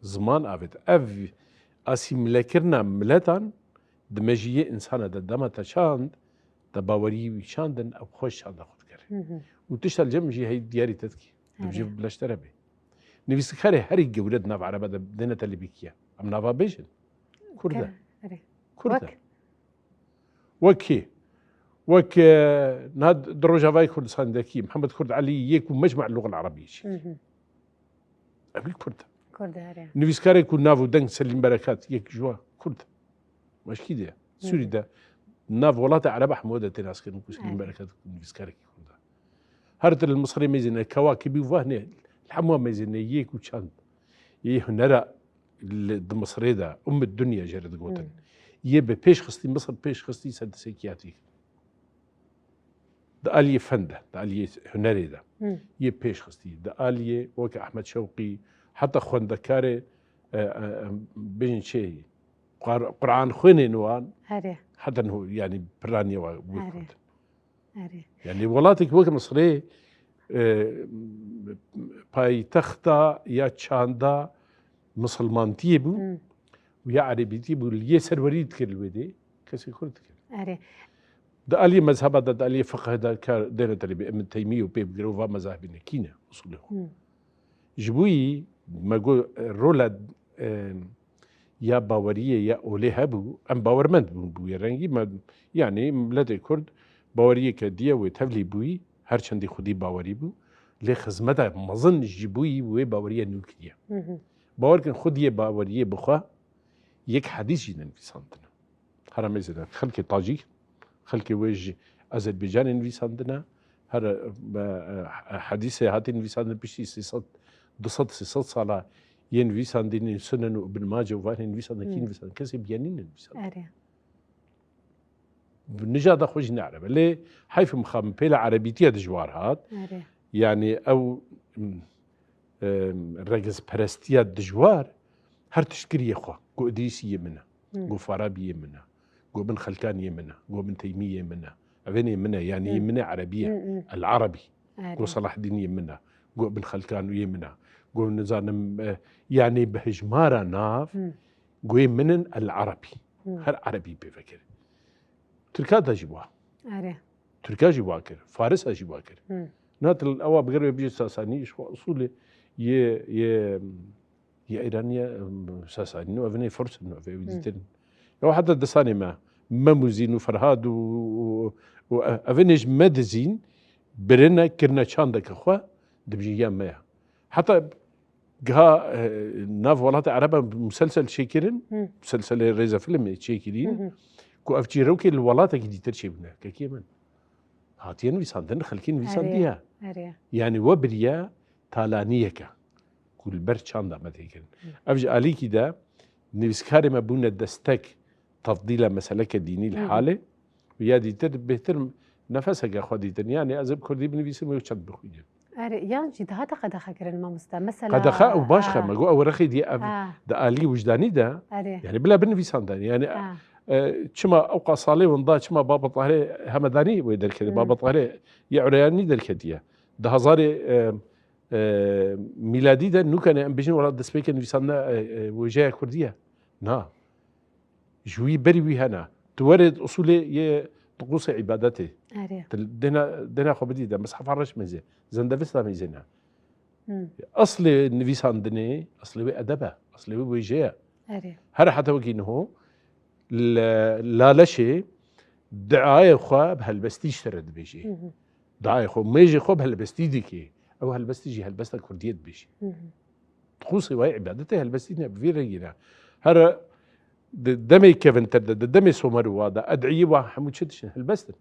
B: زمان افت اف اسي ملكرنا ملتان دمجيه انسانه دما تشاند دباوري شاندن او خوش شاند خود كره وتشتغل جمجي هي دياري تتكي بجي بلاش تربي نفس خاري هري جولد ناف عربه دنا تلبيكيا ام نافا بيجن كرده كرده وكي وك ناد دروجافاي كردستان داكي محمد كرد علي يكون مجمع اللغه العربيه ابي كرده
A: أري
B: نفس كاري يكون نافو دنك سليم بركات يك جوا كرده مش كده سوري ده ناف ولات عرب حموده تناس كانوا سليم بركات نفس كاري كرده هرت المصري ميزن كواكبي وفهني الحموه ميزن يك وشان نرى المصري ده الدنيا جرد قوتن يبقى بيش خصتي مصر بيش خصتي سد سيكياتي ده آلية فنده ده آلية هنري ده بيش خصتي ده آلية وك أحمد شوقي حتى خوندكاري بين شيء قرآن خويني نوان حتى انه يعني برانيا ويكون يعني ولاتك وك مصري باي تختا يا تشاندا مسلمانتي بو ويا عربيتي بو اللي سروريد كل ودي كسي كرد كل ده آلية مذهب ده آلية فقه ده كار دينة تربي ابن تيمية وبيب جروفا مذاهب نكينة أصوله جبوي ما جو رولا يا باورية يا أوليها بو أم باورمند بو يرنجي ما يعني ملاد الكرد باورية كدية وتفلي بوي هرچندي خودي باوري بو لي خزمتها مظن جبوي وباورية نوكلية باور كان خودي باورية بخوا يك حديث جدا في سنتنا هرا ميزنا خلك طاجيك خلك وجه أذربيجان في سنتنا هرا حديث هاتين في سنتنا بشي سيصد دصد سيصد صلاة ين في سنتين سنن وابن ماجه وفاهن في سنتنا كين في سنتنا كسي بيانين في سنتنا نجا خوش نعرف ليه حيف مخام بيلا عربيتية دجوار هات يعني او رجز برستيات دجوار هر تشكري خو قو ادريسي منها قو فارابي منها قو بن خلكان منها قو بن تيمية منها افيني منها يعني منها عربية العربي قو صلاح الدين منها قو بن خلكان منها قو نزان يعني بهجمارة ناف قو من العربي هر عربي بفكر تركا دا جيبوها تركا جيبوها كر فارس جيبوها كر نات الاوا بقرب بيجي ساساني شو اصول ي ايرانيا ساساني نو افني فرصه نو في ديتن لو حتى دساني ما مموزين وفرهاد وافنيج مدزين برنا كرنا شاندك اخوا دبجي يام ما حتى جها ناف ولات عربه مسلسل شيكرين مسلسل ريزا فيلم شيكرين كو افجيروكي الولات دي ترشي بنا كيمن هاتين ويساندن خلكين ويسانديها يعني وبريا تالانيكا كل برشاندا مثلا افجي اليكي دا نفسكاري ما بونا دستك تفضيل مسلك الديني الحالة ويا دي بهتر نفسها يا خديتن يعني ازب كردي بنفسي ما يشد بخويا
A: یان جی داهاتە قەدەخەکردن مامۆستا مەسەلا
B: قەدەخە ئەو باش خەمە گۆ ئەوە ڕخی دی دا ئالی وجدانیدا
A: ئەرێ
B: یعنی بلا بنویساندان یعنی چما ئەو قاساڵێ وندا چما بابەتڵێ هەمەدانی وێ دەرکردی بابەتڵێ یعورەیانی دەرکردیە ده هزارێ میلادیدا نوکەنێ ئەم بژین وڵات دەستپێکە نویسانە وێژەیە کوردیە نا ژووی بەری وی هەنا توەرێت ئوسولێ یە طقوس عبادته دنا خو بدي ده مصحف عرش مزي زندفستا ميزنا اصل نفيسان دني اصل ادبه اصل وجيه هر حتى وكينه لا شيء دعايه خو بهالبستي اشترد بيجي دعايه خو ميجي خو بهالبستي ديكي او هالبستي جي هالبستا كرديت بيجي طقوس واي عبادته هالبستي بفيرينا هر دمي كيفن تد دمي سومر وادا ادعيه وحمود شدش هالبستن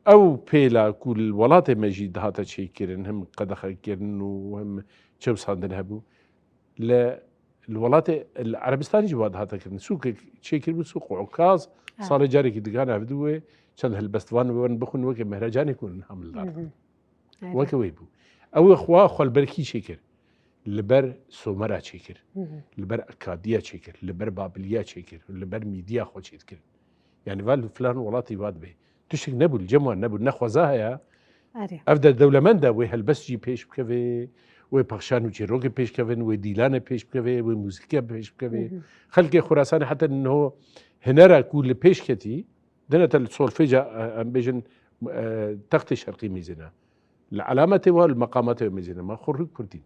B: او بيلا كل ولات مجيد هاتا شي كيرن هم قدخ كيرن وهم شو صاندن هبو لا الولات العربستان جواد هاتا كيرن سوق شي كيرن سوق عكاظ صار جاري كي دغانا بدوي كان هالبستوان وين بخون وك مهرجان يكون حمل دار وك ويبو او اخوا خو البركي شيكر لبر سومرا شيكر لبر اكاديا شيكر لبر بابليا شيكر لبر ميديا خو شيكر يعني فال فلان ولاتي واد به تشك نبو الجموع نبو نخوزاها يا افدا الدولة مندا وي هالبس جي بيش بكفي وي بخشان وجي روكي بيش كفن وي ديلانة بيش بكفي وي موسيقى بيش بكفي خلقي خراساني حتى انه هنرا كل بيش كتي دنا السولفيجا بيجن تخت الشرقي ميزنا العلامة والمقامات ميزنا ما خرج كردين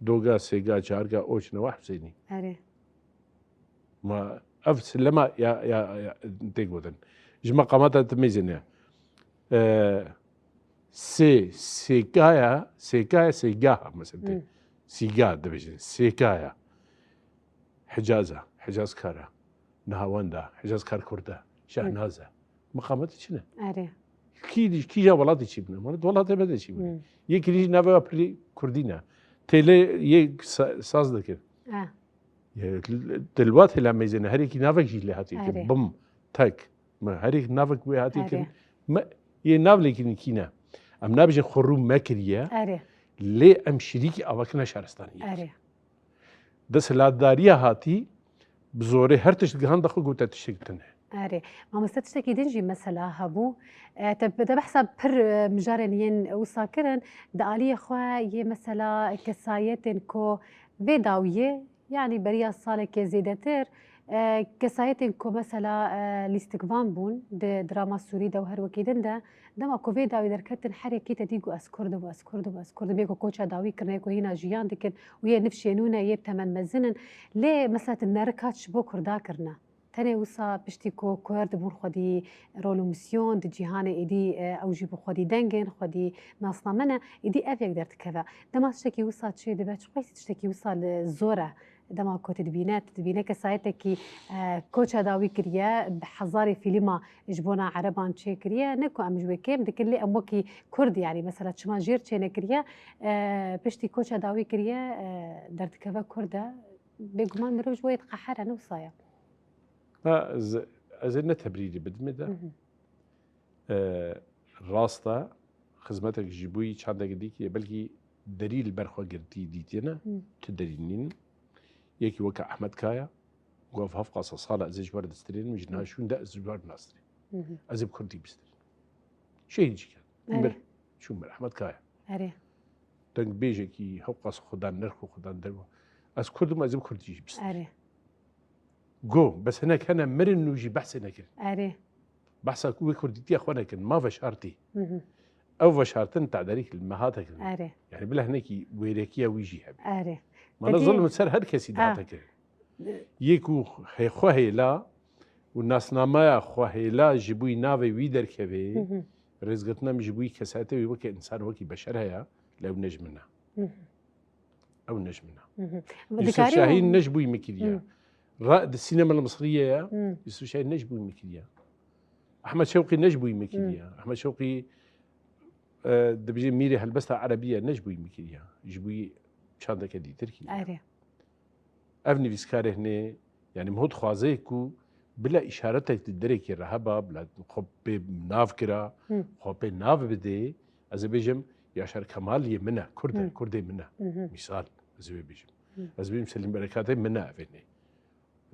B: دوغا سيغا جارغا اوشنا واحد زيني ما افس لما يا تيغودن جمع قاماتها تميزنها سيكايا مثلا سيجا دبجن سيكايا حجازة حجاز كارا نهاوندا حجاز كار كردا شهنازة مقامات شنو؟ كي جا ولاتي شيبنا مرد ولاتي بدا شيبنا يكري نافا بري كردينا تيلي يك ساز ذكر دلوقتي لما ميزنا هريكي نافا جي اللي هاتي بم تاك ما هريك نافك وي هاتي كن ما ينافلي كينا ام نابج خروم ماكريا لي ام شريكي اوكنا شهرستانيه دس لاداريا هاتي بزوري هر تشتغان دخل قوت تشتغتن
A: ما مستشتكي دنجي مثلا هبو تبدا بحسب بر مجارنين وساكرن داليه خوا ي مثلا كسايتن كو فيداويه يعني بريا صالك زيدتر كسايتن كو مثلا الاستقبام بون دراما سوري ده وهر وكيدن ده دما كوفيد داوي دركتن حركه تديغو اسكورد بيكو كوتشا داوي كرنيكو هنا جيان دكن وهي نفشينونا يبتمن مزنن ليه مثلا النركاتش بو كردا كرنا تاني وصا بشتيكو كورد بون خدي رولو مسيون دي جيهان ايدي او جيبو خدي دنجن خدي ناصنا منا ايدي افيك درت كذا دما تشتكي وصا تشي دبات كويس تشتكي وصا الزوره دما كو تدبينات كسايتكي كوتشا داوي كريا بحزاري فيلما جبونا عربان تشي كريا نكو ام جوي كيم دكن لي اموكي كرد يعني مثلا تشما جير تشي كريا بشتي كوتشا داوي كريا درت كذا كرده بيقمان مرو جوي تقحر انا وصايا
B: أزلنا تبريري بدمدا راستا خدمتك جيبوي شاندك ديكي بلكي دليل برخوا قرتي ديتينا تدرينين يكي وكا أحمد كايا وقف هفقا صالة أزيج ورد استرين مجنها شون دا أزيج ورد ناسترين أزيب كردي بسترين شيء يجي كان شو مر أحمد كايا دنك بيجي كي هفقا خدان نرخو خدان درو أز كردم أزيب كردي بسترين جو بس هناك أنا مرن نوجي بحث هناك بحث كوي كرديتي أخوانا كن ما فشارتي أو فشارتن تعدريك المهاتك يعني بلا هناك ويريكيا ويجي هبي ما نظل متسر هر كسي داتك يكو هي لا والناس نامايا خوهي لا جيبوي نافي ويدر كبي رزقتنا مجيبوي كساتي وكي إنسان وكي بشر هيا لو نجمنا أو نجمنا يوسف شاهين نجبوي مكيديا رائد السينما المصرية يوسف شاهين نجبوي مكيديا أحمد شوقي نجبوي مكيديا أحمد شوقي دبجي ميري هلبستها عربية نجبوي مكيديا جبوي شاندا كدي تركي أفني فيسكاره هنا يعني مهود خوازيكو بلا إشارتك تدرك الرهبة بلا خب ناف كرا خب ناف بدي أذا بيجم یاشار کەماڵیە منە کوردی منە میسال ئەزێ بێژم ئەس بیم سلیم بەرەکاتی منە ئەێنێ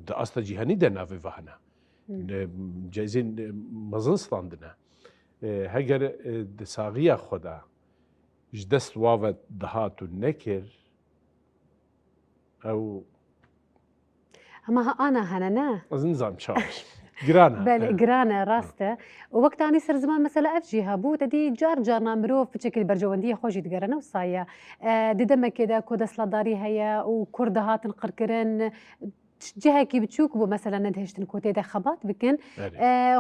B: دا ئاستا جیهانی دەناوێ ڤهانە جایزین مەزن سڵاندنە هەگەر ساغیە خۆدا ji dest wavet dihat û nekir ew
A: ئەمە ئانا هەنە نه
B: ez nizam çaş giran
A: گرانە ڕاستە وەکتانی سەر زمان مەسەلە ئەفجی هەبوو دەدی جار جارنا مرۆڤ بچێکی بەرژەوەندی خۆشی دگەرەنە و سایە ددەمەکێدا کۆدەسڵاتداری هەیە و کوڕ دەهاتن قڕکردن جهێکی بچووک بۆ مەسەلا نەدهێشتن کۆتێدا خەبات بکەن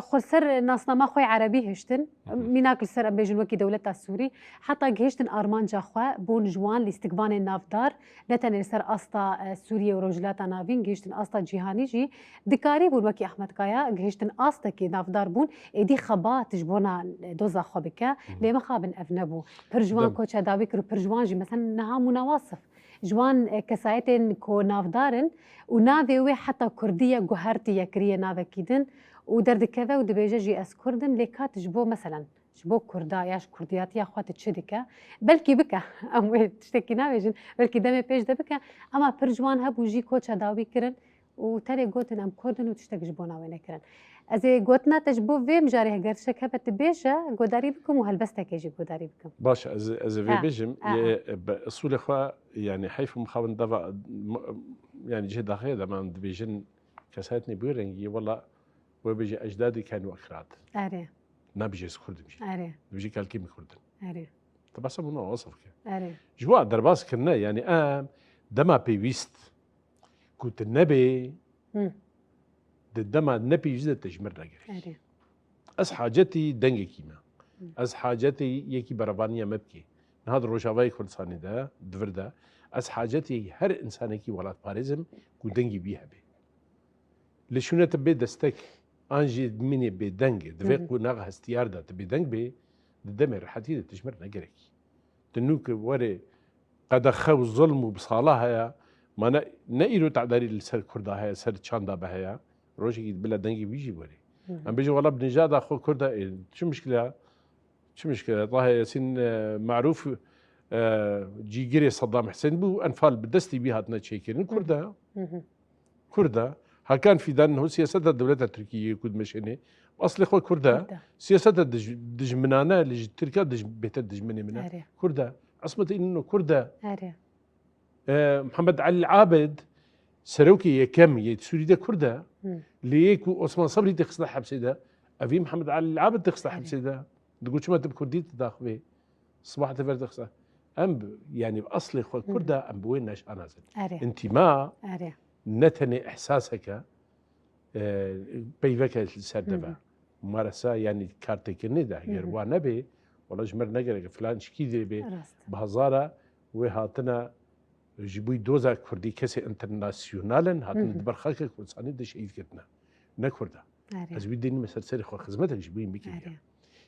A: خۆسەر ناسنامە خۆی عەربی هێشتن میناکل سەر ئەم بێژن وەکی دەولەتا سووری حتا گەهێشتن ئارمانجاخوا بۆن جوان لیستیکبانێ نافدار نەتەنێ سەر ئاستا سووریە و ڕۆژلاتا ناوین گەیشتن ئاستا جیهانیژی دکاری بوون وەکی ئەحمەدکایە گەهێشتن ئاستەکی نافدار بوون ئێدی خەباتش بۆنا دۆزاخوا بکە لێمە خابن ئەف نەبوو پرژوان کۆچە داوی کرد و پرژوانژی مەسەن نەها مناواسف جوان کەسایەتێن کۆ نافدارن و ناوێ وێ حتا کوردیە گوهەرتی یەکریە ناوەکیدن و دەردەکەوە و دەبێژەژی ئەس کوردم لێ کاتش بۆ مەسەلەن بۆ کووردا یاش کوردیاتیا خواتە چ دیکە بەلکی بکە ئەم شتێکی ناوێژن بەلکی دەمێ پێش دەبکە ئەما پرجوان هەبووژی کۆچە داوی کردن و تەرێ گوتن ئەم کوردن و تشتێکش بۆ ناوێ نەکردن ئەزێ گوتناتەش بۆ وێم جارێ هەگەر شەک هەبەت بێژە گۆداری بکەم و هەلبەستێکێژی گۆداری بکەم
B: باش ez vê bêjim esulê xwe yani heyf mixabin deva yani cihê daxeye de man dibêjin kesayetnê bu rengî wela we bêje ejdadî ken we kirat nabêje ez kurdim jî dibêje kelkî min kurdin te besa bûna wasf ke ji wa derbas kirine yani em dema pêwîst ku tu nebê دما نەپێویستە تەژمر نەگەێت ئەس حاجەتی دەنگێکی مە ئەس حاجەتی یەکی بەرەبانیە مە بکێ نهاد ڕۆژاوای کوردستانیدا دوردا ئەس حاجەتی هەر ئینسانێکی وڵات پارێزم و دەنگی بی هەبێ لە شوونەتە بێ دەستێک ئانژێ منێ بێدەنگێ دەوێت و ناغ هەستیاردا تە بێدەنگ بێ دەمێ ڕحەتی دە تەژمر نەگەرێکی تنوکە وەرێ قەدەخە و زڵم و بساڵە هەیە مانە نە ئیرۆ تعداری لەسەر کووردا هەیە سەر چاندا بە هەیە ڕۆژێکی بلا دەنگی ویژی وەرێ ئەم بێژە وەڵا بنیژادا خۆ کووردا چ مشکلە طاهە یاسین معروف جیگرێ سەدام حسێن بوو ئەنفال بەدەستی بی هاتنە چێکردن کووردا هەکان فیدان هۆ سیاسەتە دەولەتە تورکیە کورد مەشێنێ ئەسڵی خۆ کووردا سیاسەتە دژمنانە لە تورکیا بێتە دژمنێ منە کووردا عەسمەتە ئینۆ کووردا محەممەد عەلی عابد سەرۆکی یەکەم سووریدە کووردا لە یەک و ئۆسمان سەبری دەخستە حەبسێدا ئەڤی محەممەد عەلی عابد دەخستە حەبسێدا دەگوت چمە تب کوردی تداخوێ سبحتە فەر دەخستە ئەم يعني ئەسڵی خۆ کووردا ئەم بۆی نەش ئانازن انتیما نەتەنێ ئەحساسەکە پەیوەکە سەر دەبە مارەسا ینی کارتێکردنێدا گەر وا نەبێ وەڵا ژمەر نەگەرێکە فلان شکی دێبێ بە هەزارە وێ هاتنە ji bûî doza Kurdî kesê internasyonalin hatin berxaka Kurdistanê de şehîdkirine ne Kurda ez wî dînî me ser serê xwe xizmetek ji bûîn bikiriye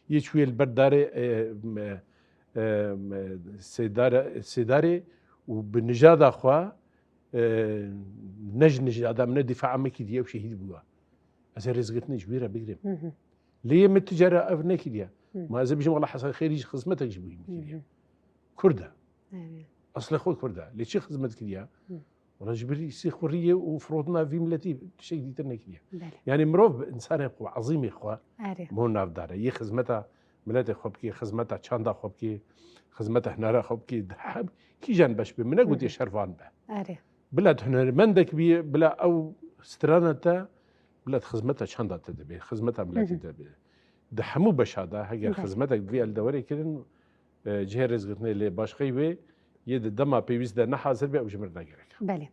B: yê çûyê li ber darê sêdarê û bi nijada xwe ne ji nijada min dîfaa me kiriye û şehîd bûye ez ê rêzgirtinê ji wî re bigirêm lê min ticare ev nekiriye ma ez ê bijim wela Hesan Xêrî ji xizmetek ji bûîn bikiriye Kurda ئەسڵی خۆی کووردا لێ چی خزمەت کردە ڕژبری سی خوڕیە و فرۆتنا وی ملەتی شتێک دیتر نەکردە یعنی مرۆڤ ئینسانێک خۆ عەزیمی خوا بۆ نافدارە یە خزمەتە ملەتی خۆ بکێ خزمەتە چاندا خۆ بکێ خزمەتە هەنارە خۆ بکێ کیژان بەش بێ منە گوتێ شەروان بە بلات هونەرمەندێک بیە بلا ئەو سترانەتە بلات خزمەتە چانداتە دەبێ خزمەتە ملەتی دەبێ دە هەموو بەشادا هەگەر خزمەتێک دوێ ئەلدەوەرێکردن جهێ ڕێزگرتنێ لێ باشقەی وێ یە دەما پێویستە نەحازر بێ ئەو ژمر ناگەرێک
A: بەێ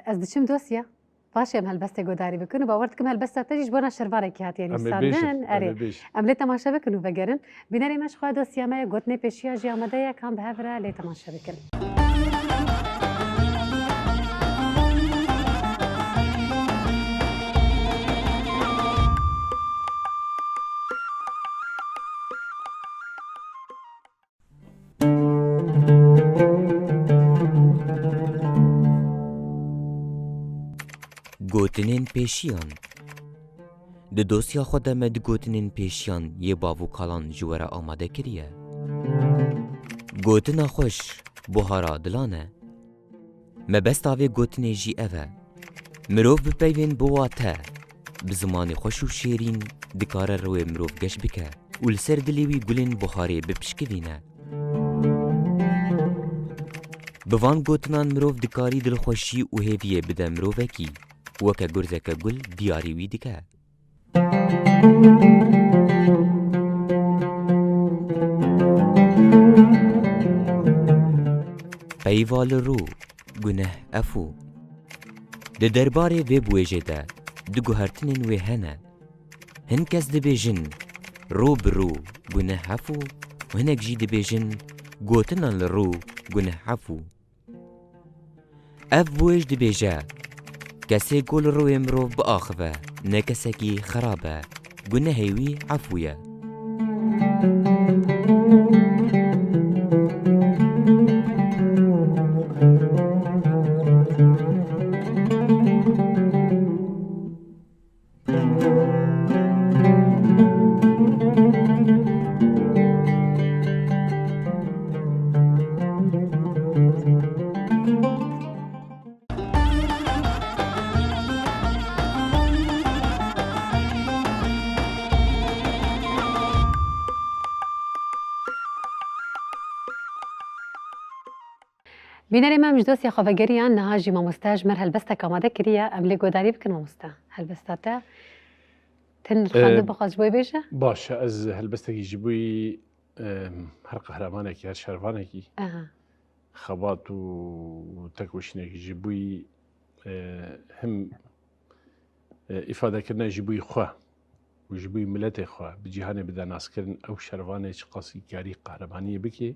A: ئەس دچم دۆسیە پاشێم هەلبەستێ گۆداری بکن و باوەردکەم هەلبەستە تەژیش بۆ شەروارێکی هاتیێنی ساندن ئەرێ ئەم لێ تەماشا بکن و بەگەرن بینەری مەشخوا دۆسیامەیە گوتنێ پێشیە ژیامەدەیە کام بەهەورە لێ تەماشا بکن.
D: گوتنین پێشیان di dosya xwe de me di gotinên pêşiyan yê bavûkalan ji we re amade kiriye. گوتنا خوش بوهارا دلانه مبستاوی گوتنه جی اوه مروف بپیوین بواته بزمانی خوش و شیرین دکاره روی مروف گش بکه و لسر دلیوی گلین بوهاری بپشکوینه بوان گوتنان مروف دکاری دلخوشی و هیویه بده مروفه کی وکه گرزکه گل دیاری وی دکه پیوال رو گنه افو ده درباره وی بویجه ده دو گوهرتنین وی هنه هن کس ده بیجن رو برو گنه افو و هنک جی ده بیجن گوتنان لرو گنه افو اف بویج ده بیجه کسی گل رو امرو با آخوه نه کسی کی خرابه گنه هیوی عفویه
A: بینەری مەم ji dosya xwevegeriyan niha jî mamostej mer helbestek amade kiriye em lê godarî bikin mamoste helbesta te tin xwendin bixwaz ji bo wê bêje
B: باش ez helbestekî ji bo her qehremanekî her şervanekî xebat û tekoşînekî ji bo him îfadekirina ji bo xwe û ji bo miletê xwe bi cîhanê bide naskirin ew şervanê çi qasî karî qehremaniyê bike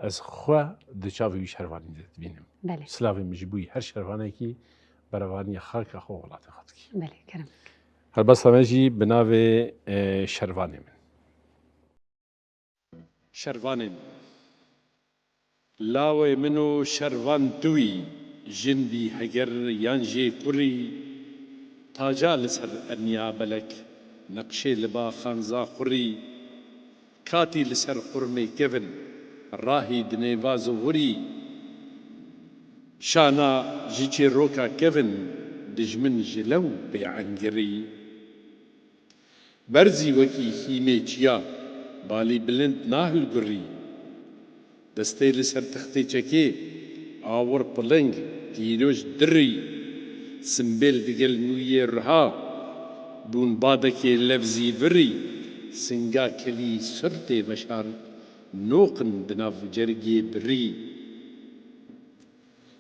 B: ez xwe di çavê wî şervanî de dibînim silavê min ji bo her şervanekî berevaniya xaka xwe welatê xwe dikî helbesta me jî bi navê şervanê min şervanên lawê min û şervan tu wî jindî heger yan jê kurî taca li ser erniya belek neqşê li ba xanza xurî katî li ser xurmê kevin rahî di nêvaz û hurî şana ji çêroka kevin dijmin ji lew bêengirî berzî wekî hîmê çiya balî bilind nahilgirî destê li ser tixtê çekê awir piling tîroj dirî simbêl digel nûyê riha bûn badekê levzî virî singa kelî sirtê veşar noqin di nav cergê birî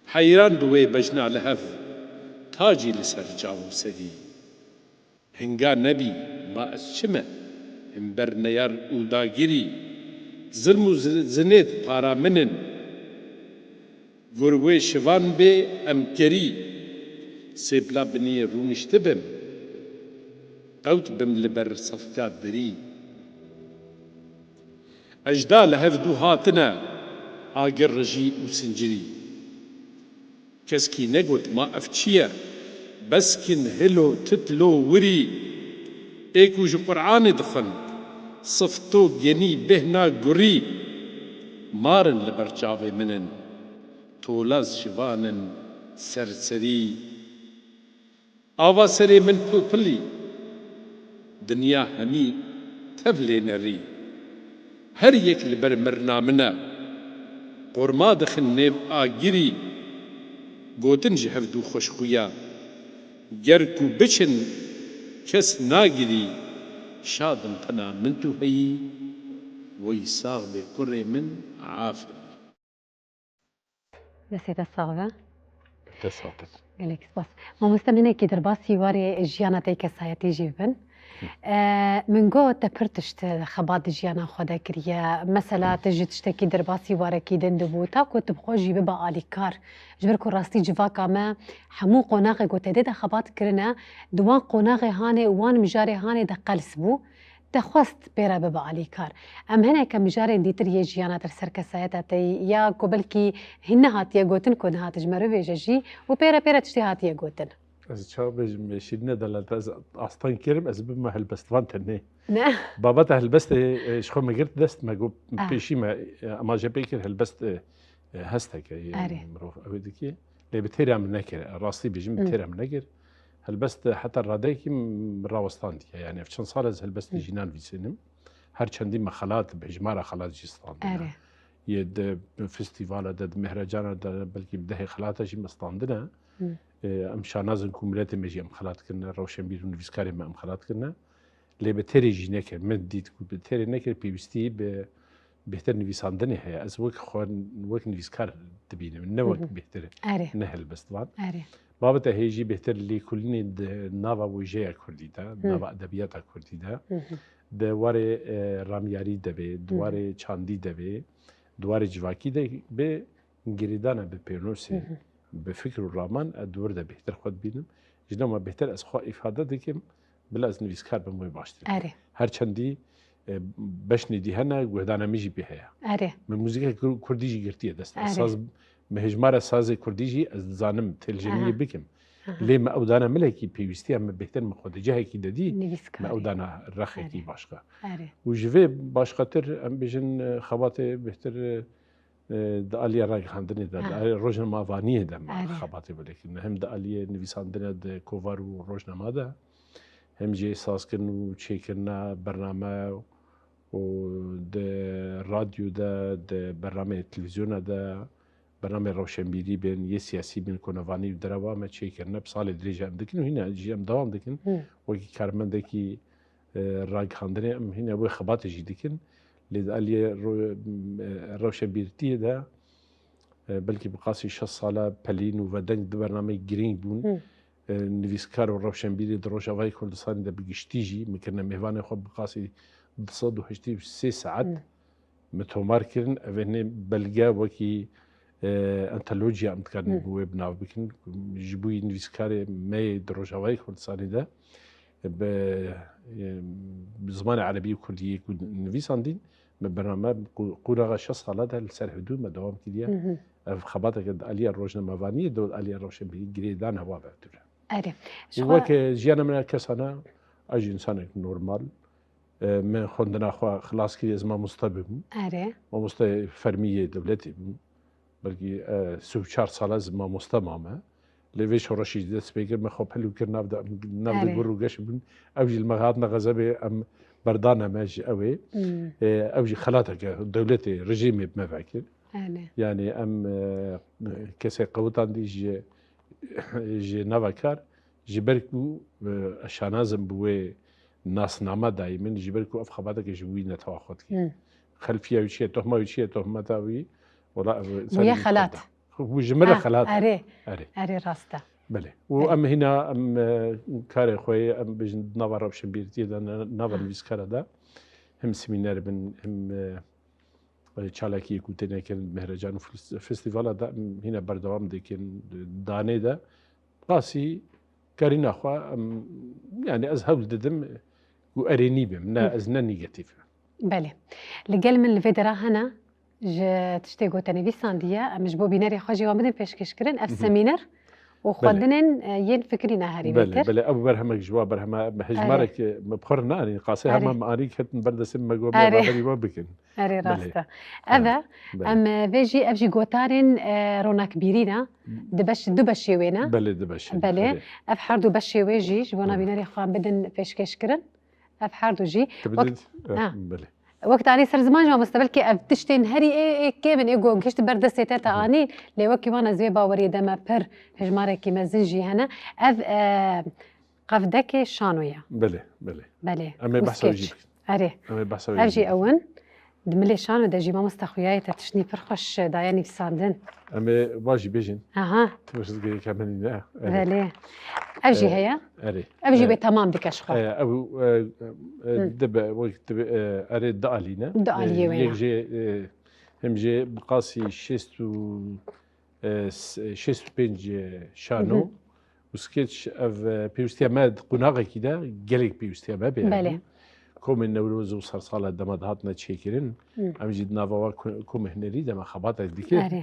B: heyran bi wê bejna li hev tacî li ser çav û serî hinga nebî ma ez çi me him ber neyar û dagirî zilm û zinêt para min in gur wê şivan bê em kerî sêpla binî rûniştî bim qewt bim li ber sefka dirî ejda li hev dû hatine agir rijî û sincirî keskî negot ma ev çi ye beskin hilo titlo wirî ê ku ji Qur'anê dixwin sifto genî bêhna gurî marin li ber çavê min in tolaz şivanin serserî ava serê min pilî dinya hemî tevlê nerî her yek li ber mirna min e qorma dixin nêv agirî gotin ji hev dû xweşxuya ger ku biçin kes nagirî şadim tena min tu heyî wî sax bê kurê min afir
A: destê te sax be
B: tesatet
A: gelek spas mamoste minekî derbasî warê jiyana te kesayetî jî bin min got te pir tişt xebat di jiyana xwe de kiriye mesela te ji tiştekî derbasî warekî din dibû ta ku tu bixwe jî bibe alîkar ji ber ku rastî civaka me hemû qonaxê ku te dê de xebat kirine di wan qonaxê hanê û wan mijarê hanê de qels bû te xwest pêre bibe alîkar em hineke mijarên dîtir yê jiyana te ser kesayeta te ya ku belkî hin nehatiye gotin ku nehati ji me re bêje jî û pêre pêre tiştê hatiye gotin
B: از چا بجم شیرینه دلالت از آستان کرم از بما هلبستوان تنه
A: نه
B: بابت هلبست شخو مگرد دست مگو پیشی ما اما جبه کر هلبست هسته که
A: آره.
B: مروف اویدی که لی بتیرم نکر راستی بجم بتیرم نکر هلبست حتی راده کی راوستان دیگه یعنی چند سال از هلبست جینان ویسینم هر چندی مخالات بهجمار خالات جستان
A: آره
B: یه د فستیوال د مهرجان د بلکه ده خلاته جی مستاندنه ام شانازن کوملت مجی ام خلات کنه روشن بیرون ویسکاری ما ام خلات کنه لی بتری جی نکر من دید کو بتری نکر پیوستی به بهتر نویساندنی هی از وقت خون وقت نویسکار تبینه نه وقت بهتر
A: آره
B: نه هلبستوان
A: آره
B: بابت هیجی بهتر لی کلینی د ناوا وجه کردی ده ناوا ادبیات کردی ده دواره رامیاری دبی دواره چاندی دبی دواره جواکی ده به گریدانه به پیرنوسی به فکر و رامان دور ده بهتر خود بینم جدا ما بهتر از خوا ifade دکم بلا از نویسکار به موی باشتر
A: آره
B: هر چندی بشنی دی هنه گوهدانه میجی بهیا
A: آره
B: من موزیک کردی جی گرتیه دست
A: آره.
B: ساز مهجمار ساز کردی جی از زانم تلجنیه
A: آها.
B: بکم لی ما اودانه ملکی پیوستی هم بهتر مخود جهه کی دادی ما
A: نویسکاری
B: اودانه رخی
A: آره.
B: کی باشقه
A: آره
B: و جوی باشقتر ام بجن خبات بهتر دالیا رنگ خواندنی ده روزنامه وانیه ده ما
A: آره.
B: خباتی ولیکن هم دالیا نویساندنی ده کووار و روزنامه ده هم جی ساز کن و چی کن برنامه و ده رادیو ده برنامه تلویزیون ده برنامه روشنبیری بین یه سیاسی بین کنوانی دروا ما چی کن بسال دریجه ام دکن و هنا جی ام دوام دکن وکی کارمنده کی رنگ خواندنی ام هنا بو خبات جی دکن لذلك روشنبیرتی ده بلکه بقاسی 6 ساله پلین و ودنگ دو برنامه گرینگ بون نویسکار و روشنبیری در روجاوای کردستان ده بگشتیجی میکنه مهوان خود بقاسی 283 ساعت متومار کردن اوه بلگه وکی انتولوژیا ام تکرد بوی بناو بکن جبوی نویسکار می در روجاوای کردستانی ده بزمان عربي وكردية نویساندین برنامه قورا 6 ساله ده لسر حدود ما دوام کردیه خباتك اليا روجنامه وانیه دو اليا روشنبیری گریدان هوا بهتره
A: آره
B: وك جيانا من كسانا اجي انسان نورمال من خوندنا خوا خلاص كي زما مستبب
A: آره
B: ما مست فرميه دولتي بلكي سو 4 ساله زما مستمامه ليش رشيد دست بيجر ما خب حلو كر نبدا قرو قش بن اوجي المغادنا غزبي ام بردانا ماجي اوي اوجي خلاتك دولتي رجيمي بما فاكر يعني ام كسي قوتان دي جي نافاكار جبركو الشانازم بوي ناس نامه دائما جبركو اف خباتك جوي نتواخد خلفيه وشي تهمه وشي تهمه تاوي ولا
A: ويا خلات
B: وجمله خلات
A: اري راسته
B: بله و ام هنا ام كاري خوي ام بجن نافا روشنبيرتي دا نافا نويسكارا دا هم سمينار بن هم چالاكي كوتنا كان مهرجان فستيفال دا هنا بردوام ديكن داني دا قاسي كارينا خوا يعني ازهول ددم و اريني بم نا ازنا نيجاتيف
A: بله لقل من الفيدرا هنا تشتي قوتا نويساندية مش بو بيناري خواجي وامدن بيشكش كرن اف سمينار وخدنن ين فكرينا هاري
B: بله بله ابو برهمك جواب برهما بحجمارك مبخرنا يعني قاسي هم اني كنت بردسم ما جو بابري وبكن
A: اري راستا ابا ام فيجي افجي قوتارن روناك بيرينا دبش وينا
B: بله دبش
A: بله اف حردو بشي ويجي جوانا بيناري خوان بدن بيشكش كرن اف حردو جي
B: بله
A: وقت علي سر زمان جوا مستقبل تشتين هري اي كيفن ايجو كشت بردسي تاتا اني لي وكي وانا زوي باوري دما بر هجماره كي مزنجي هنا اف قفدك شانويا بله
B: اما بحثوا جيب
A: اري
B: اما بحثوا
A: اجي اون دملي شانو دجي ما مستخوياي تشني فرخش داياني بساندن
B: اما واجي بيجن
A: اها
B: تمش تقولي كمان لا
A: بله اجي هيا
B: اري
A: اجي بتمام ديكش خو
B: او دب وقت اري دالينا
A: دالي وين
B: يجي هم جي بقاسي شيست بنج شانو وسكتش اف بيوستيا ماد قناغه كده جالك بيوستيا ما
A: بله
B: كوم النوروز وصرصالة دمادهاتنا تشيكرين ام جد نافوا كوم هنري دما خباطة ديكي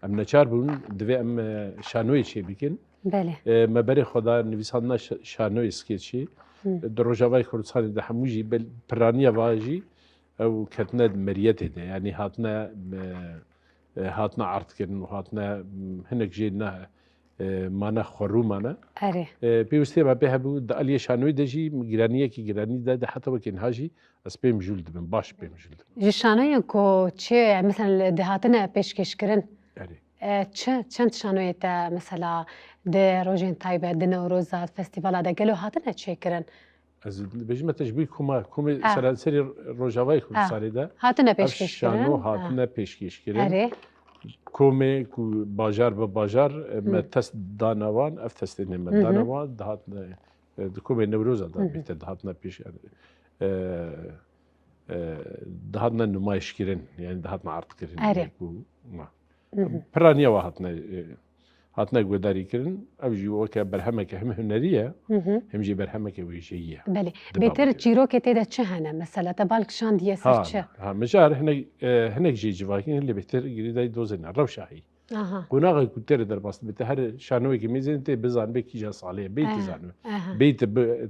B: ام نچار بون دوی ام شانوي شي بكن
A: بله
B: ما بری خدا نویساندنا شانوی سکیچی در روجاوای کردستان ده هموجی بل پرانیا واجی او کتنا مریت ده یعنی هاتنا عرض کردن و هاتنا هنک جینا مانا خورو مانا
A: اره
B: پیوسته ما به بود دالی شانوی دجی گرانیه کی گرانی ده حتی وکن هاجی از پیم جلد من باش پیم جلد
A: جشانه کو چه مثلا دهاتنا پیشکش کردن
B: آره
A: چند شانوی تا مثلا ده روزین تایبه ده نوروزات فستیوال ده گلو هاتنا چه کردن
B: از بجمع تجبی کوم سری روجاوای کردستانی ده
A: هاتنا پیشکش کردن
B: شانو هاتنا پیشکش کردن
A: اره
B: کومه کو باجار به باجار ما تست دانوان اف تست نیم دانوان دهات کومه نوروز داد بیت دهاتنا پیش دهاتنا نمایش کردن یعنی دهاتنا عرض کردن
A: اره.
B: پرانیا و هاتنا گوداری کردن او جیو که برهمه که هم هنریه هم جی برهمه که ویژیه
A: بله بهتر چیرو که تیدا چه هنه مثلا تبالک شان دیه سر چه
B: ها مجار هنك جي جواكين اللي بيتر يريد يدوزن الروشاهي
A: آها
B: قناغ كتير در باست بتهر شانوي كميزن انت بزان بك جا صالح بيت زانو
A: آها
B: بيت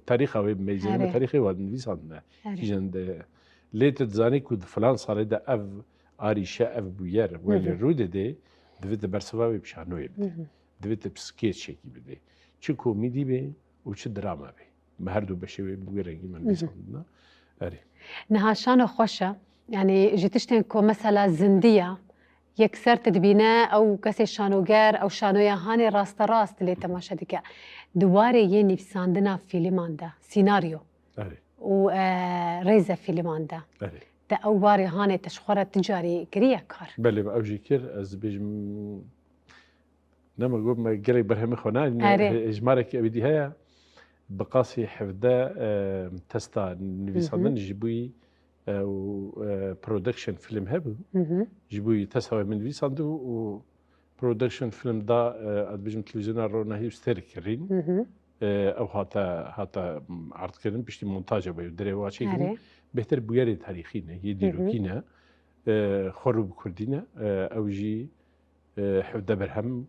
B: تاريخه وميزن
A: أري.
B: تاريخي ودنفيسان
A: أري.
B: كيجن ليت تزاني كود فلان صالح ده اف اري شا اف بوير ولا رود دي دفت برسوا بشانوي دفت بسكيتش شكي بدي چه كوميدي بي وچه دراما بي مهردو بشوي بويرنگي من بيسان اري
A: نهاشان خوشة يعني جيتشتن كو مثلا زندية يكسر تدبينا أو كسي شانوغر أو شانويا هاني راست اللي تماشا ديكا دواري يني بساندنا فيلمان ده سيناريو
B: اري
A: و ريزة فيلمان ده
B: اري
A: ده أو واري هاني تشخورة تجاري كريا كار
B: بله با اوجی کر از بجم نما قوم قالك برهم خونا
A: أري.
B: اجمالك که بدی هيا بقاسي حفظه تستا نویساندن جبوی و برودكشن فيلم هبو جبوي تسوي من نویساندو و برودكشن فيلم دا اد بجم تلفزيون رونا هي ستير كرين او هاتا عرض كرين بشتي مونتاج بيو دري واشي
A: أري.
B: بهتر بويري تاريخينا يديروكينا خروب كردينا او جي حفظه برهم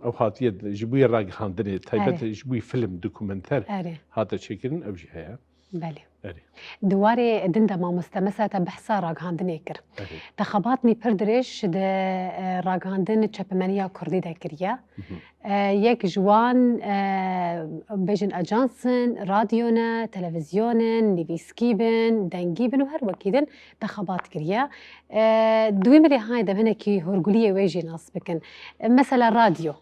B: او هاتيه جبوي راق خاندني تايبت جبوي فيلم دوكومنتر
A: أري
B: هاتا شكرن او جي هيا
A: بله
B: اري
A: دواري دندا ما مستمسة بحصة راغاندن يكر
B: اري
A: تخباتني پردرش ده راغاندن چپمنيا كردي ده كريا يك جوان بيجن اجانسن راديونا تلفزيونن نيفيسكيبن دنگيبن وهر وكيدن تخبات كريا دوي مري هاي ده هنكي هرغوليه ويجي ناس بكن مثلا راديو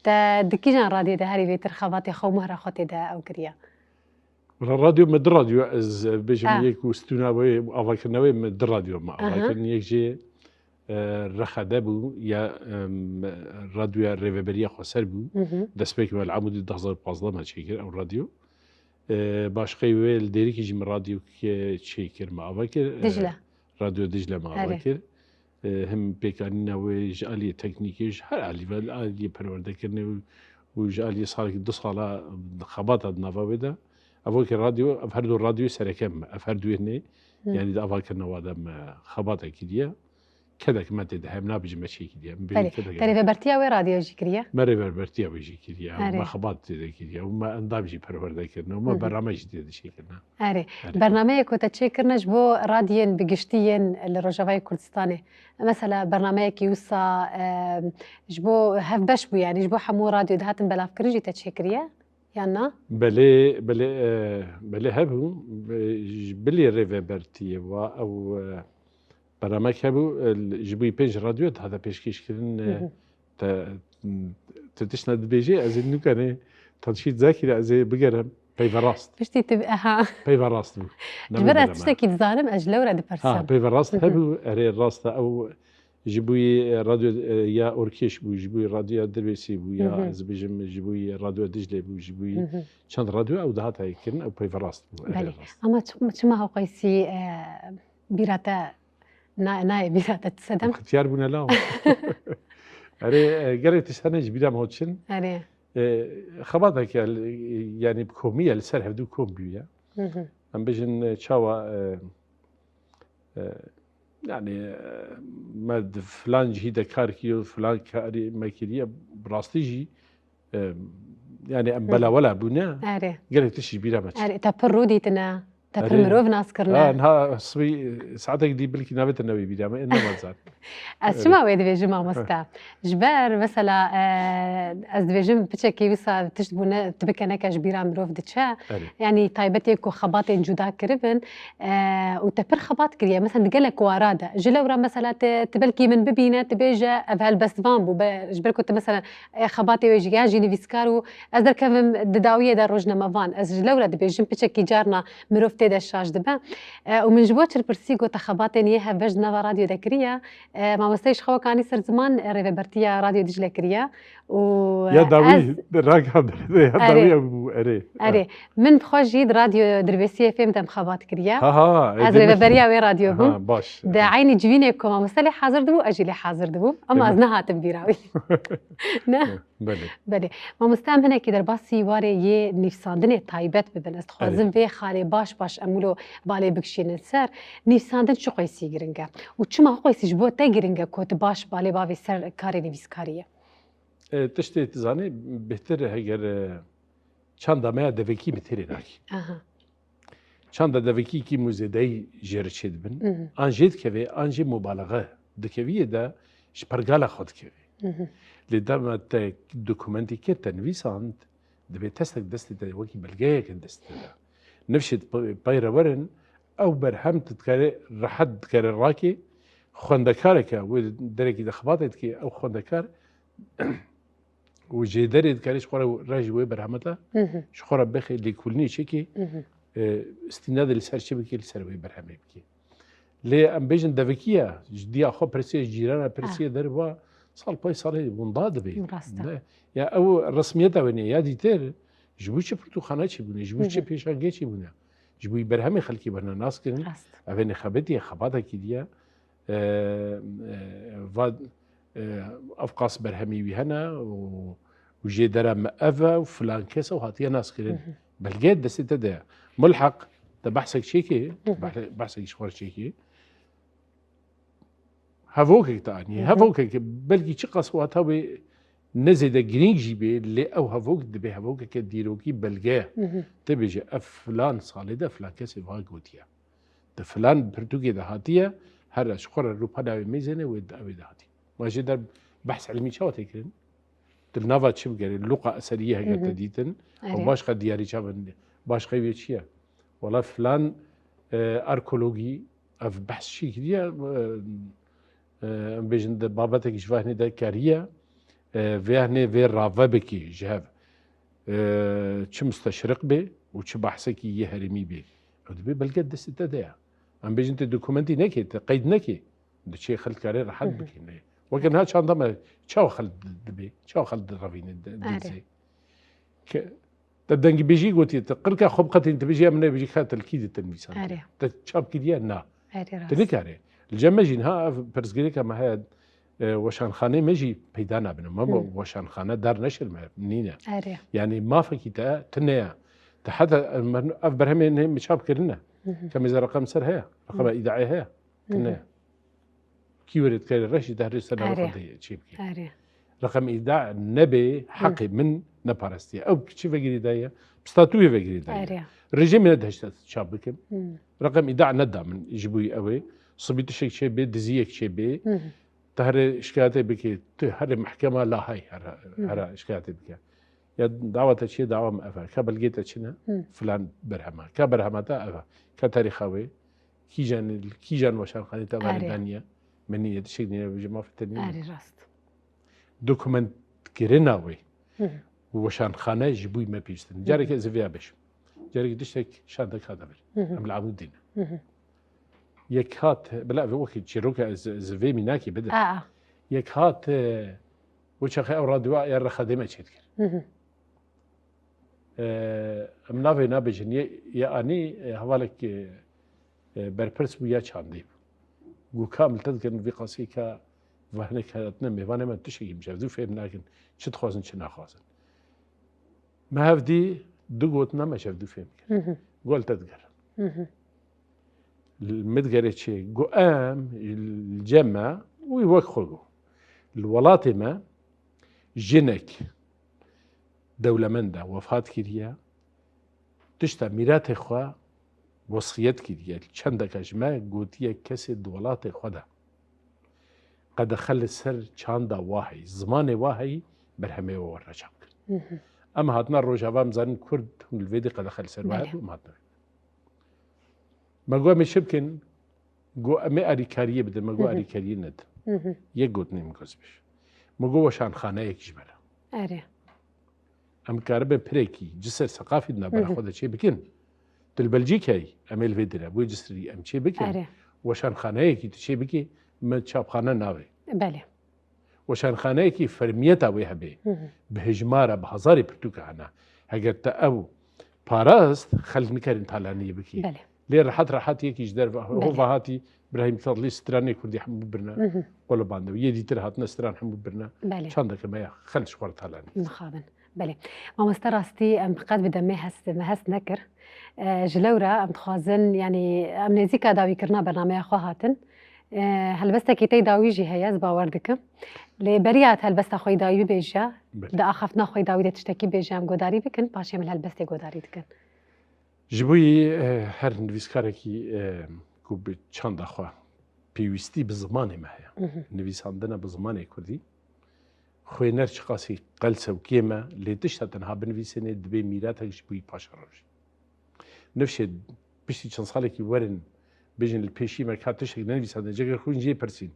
A: تا دكيجان راديو ده هاري بيتر خباتي خو مهرا خوتي ده او كريا
B: الراديو مد الراديو از بجم يك وستوناوي افاكناوي مد الراديو ما افاكن يك جي رخدبو يا راديو ريفبريا خسر بو دسبيك مال عمود 2015 ما تشيكر او الراديو باش قيويل ديريك يجي من راديو تشيكر ما افاكر
A: دجلة
B: راديو دجلة ما افاكر هم بيكانينا وجالي تكنيكيش هر علي پروردكرني وجالي صار 2 سالا خبات نافا ودا افوك الراديو افهردو الراديو سركم افهردو هني يعني دا افاك النوادم خبات كديا كذا كما تدهم نابج ماشي كديا
A: تري برتيا وي راديو جيكريا
B: مري برتيا ويجي كديا ما خبات كديا وما اندابجي پرورده كرنا وما برنامج دي شي كرنا
A: اري برنامج كنت تشكرنا جبو راديين بقشتين الرجاوي كردستاني مثلا برنامج يوصى جبو هفبش بو يعني جبو حمو راديو دهاتن بلاف كرجي تشكريا يانا
B: بلي هبو بلي ريفبرتي او برنامج هبو جبوي بيج راديو هذا بيشكيش كرن تتشنا بيجي از انه كان تنشيط ذاكره از بقرم بيفراست
A: بشتي تبقى ها
B: بيفراست
A: جبرا تشتكي الظالم اجلورا دي برسم
B: ها بيفراست هبو اري الراست او جبوي راديو يا اوركيش بو جبوي راديو دربيسي بو يا زبجم جبوي راديو دجله بو جبوي شان راديو او دهات هيكن او بيفراست
A: اما ما هو قيسي بيراتا ناي بيراتا تسدم
B: اختيار بنا لا اري قريت سنه جبيدا موتشن
A: اري
B: خباتك يعني بكوميه لسر هدو كوم بيا ام بجن تشاوا يعني ما فلان جهيدا كاركيو فلان كاري ماكيريا براستيجي يعني ام بلا ولا بنا
A: اري
B: قالك تشي بيرا ماتش
A: اري تبر روديتنا تبر
B: أري.
A: مروف ناس كرنا
B: نها صبي ساعتك دي بالكي نابت النبي بيرا ما انما زاد
A: از شما ويد بيجمع مستا جبر مثلا از بيجم بتشكي ويسا تشتبونا تبكنا كجبيرا مروف دتشا يعني تايبتك وخبات جودا كربن وتبر خبات كريا مثلا قالك ورادا جلورا مثلا تبلكي من ببينا تبيجا بهال بس بامبو جبر كنت مثلا خباتي ويجي جيني فيسكارو از در كم دداويه در روجنا مافان از جلورا دبيجم بتشكي جارنا مروف تيدا الشاش دبا ومن جبوتش البرسيغو تخباتين يها بجنا راديو دكريا ما مستيش خوا كاني سر زمان ريفربرتيا راديو دجلة كريا و
B: يا داوي راك يا داوي ابو اري
A: اري من بخوجيد راديو دربيسيه فيم دم خبات كريا
B: ها
A: از ريفربريا وي راديو بو
B: باش
A: دا عيني جويني كما مستلي حاضر دبو اجي حاضر دبو اما ازنها تبيراوي نه بله ما مستام هنا كي درباسي واري يه نفساندني تايبت ببن استخوازم في خالي باش امولو بالي بكشين سر نفساندن شو قيسي جرينجا وچما قيسي جبو تا جرينجا كوت باش بالي باوي سر كاري نفسكاريه
B: تشتي تزاني بهتر هگر چند ما دوکی بتری راکی چند دوکی کی موزدی جرچید بن انجید که انجی مبالغه دکویه دا شپرگالا خود که لدام تا دوکومنتی که تنویساند دبی تستک دستی تا وکی بلگه که دستی دا نفشت پیرورن او برهم تذكر رحد تذكر راكي خوندكارك ودركي دخباتت كي او خوندكار وجدري تذكرش خورا راجوي برهمتا شخورا بخي اللي كلني شكي استناد لسر بكي لسر وي برهمي بكي لي ام بيجن دافيكيا جدي اخو برسي جيرانا برسي دربا صال باي صالي ونضاد بي يا او رسميتها وين يا ديتر جبوش برتو خانه چي بونه جبوش بيشانگي چي بونه جبوي برهمي خلقي برنا ناس كن اوين خبتي خباتا كي ديا فاد افقاس برهمي وهنا وجي درام افا وفلان كيسه وهاتيه ناس كرين بلقيت دسته ده ملحق ده بحثك شيكي بحثك شخور شيكي هفوكك تاني هفوكك بلقي شقص واتاوي نزيد جرينج جيبي اللي او هفوك دبي هفوكك ديروكي بلقاه تبيجي فلان صالده فلان كيسه فاغوتيا ده فلان برتوكي ده هاتيه هذا شخور الروبا ده ميزنه ود اوي ده هاتي ماشي در بحث علمي شو تكرن تلنافا تشوف قال اللغة أثرية هكذا تديتن وباش قد دياري شابن باش قوي شيء والله فلان أركولوجي أف بحث شيء كذا بيجن بابتك شفاهني ده كارية فيهني في رافا بكي جهاف شو مستشرق به وش بحثك يهرمي به ودبي بلقى دست ده أم بيجن تدوكومنتي نكي تقيد نكي ده شيء خلت كارير راح بكي وكان هاد شان ضمه شاو خلد دبي شاو خلد الرافين دزي تدنج بيجي قلتي تقرك خبقتي انت بيجي من بيجي خات الكيد التنميسان تشاب كيديا نا تنكاري الجماجين ها برزقليك ما هاد وشان خانه مجي بيدانا بنا ما وشان خانه دار نشر منينا يعني ما فكيتا تنيا تحت افبرهم انهم مشاب كلنا كم اذا رقم سر هي رقم اذاعي هي تنيا كيورد كان الرشيد ده رسالة رقم شيبكي رقم إيداع نبي حقي من نبارستي أو شيء فقري دايا بستاتوي فقري دايا الرجيم ندهش شابكم رقم إيداع ندى من يجيبوي أوي صبيت شيء بي دزيك شيء بي تهر إشكالاتي بكي تهر محكمة لا هاي هر إشكالاتي بكي يا دعوة شيء دعوة مأفا كابل جيت شنا فلان برهما كبرهما تا أفا كتاريخاوي كيجان وشان خاني تبع الدنيا مني يدشيني بجماعة في التنمية دوكومنت كيرناوي وشان خانه جبوي ما بيستن جارك زفيا بش جارك دشتك شادك هذا بر ام العمودين يكات بلا في وقت شيروك زفي مناكي بدا يكات وشخ اورادوا يا خدمه شتكر ام نافي نابجن يا اني حوالك بربرس ويا شاندي و كامل تذكر في قصيكا وهناك هتنمي وانا ما تشي مشافدو فهم لكن شد خوازن شنا خوازن ما هفدي دوغوتنا ما شافدو فهم قول تذكر المدقرة شيء قام الجمع ويوخوا الولات ما جنك دولة مندا وفات كريا تشتا ميرات خوا وصيت كريا چندك اجماع قوتية كسد ولات خدا قد خل السر چاندا واهي زمان واهي برهمه ورجع اما هاتنا الرجابة مزان كرد الفيدي قد خل السر واحد وما هاتنا ما قوى مشبكن قوى ما أريكارية بدل ما قوى أريكارية ند يقوت نيم قزبش ما قوى شان خانة يكجبلا
A: أري
B: ام كاربه بريكي جسر ثقافي دنا برا خود شي بكن تل بلجيكاي امل فيدرا بو جسري ام شي بكن
A: أري
B: وشان خانه کی شي بكي ما تشاب خانه ناوي
A: بله
B: وشان خانه کی فرميتا وي هبه بهجماره بهزاري برتوكا انا هاجر او باراست خل نكرن طالانيه بكي
A: بله
B: ليه راحت يكي جدر هو فهاتي ابراهيم تطلي ستراني كردي حمود برنا ولا باندو يدي ترهاتنا ستران حمود برنا
A: بله
B: شاندك ما خل شوار طالاني
A: مخابن بله ما مسترستي ام قد بدا مهس نكر جلورة ام تخازن يعني ام نزيكا داوي كرنا برنامج خواهاتن هلبستا كي داوي هياز باوردك لبريات هلبستا خوي داوي بيجا دا اخفنا خوي داوي تشتكي بيجا ام غوداري بكن باشي من هلبستي غوداري دكن
B: جبوي هر نویسکارێکی کو بە چەند داخوا پێویستی بە زمانێ مەهەیە نویساندنە بە زمانی کوردی خوێنەر چ قاسی قەلسە و کێمە لێ تشتە تەنها بنویسێنێ دەبێ میراتێکش بووی پاشە ڕۆژ نەفشێ پشتی چەند ساڵێکی وەرن بێژن لە پێشی مەکات تشتێک نەنویساندە جێگەر خۆی جێ پرسین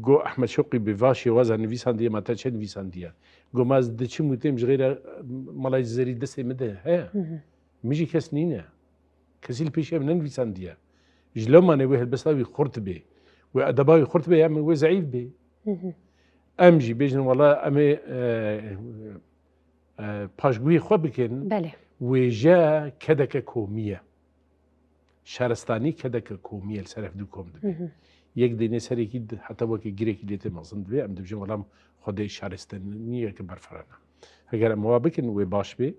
B: گۆ ئەحمەد شەوقی بێڤا شێوازە نویساندیە ماتە چێ نویساندیە گۆ ماز دەچم و تێم ژغێرە مەڵای زەری دەستێ مدە هەیە ميجي كسنينة كسيل بيشي من نويسانديا جلوما نويه البسلاوي خرط بي وأدباوي خرط بي يعمل وزعيف بي أمجي بيجن والله أمي باشقوي خوبكن
A: بله
B: وجا كدك كومية شارستاني كدك كومية لسرف دو كوم دبي يك ديني سري كيد حتى وكي جريك ديتي مغزن دبي أم دبجي والله خدي شارستانية كبر فرانا هجر موابكن وباش بي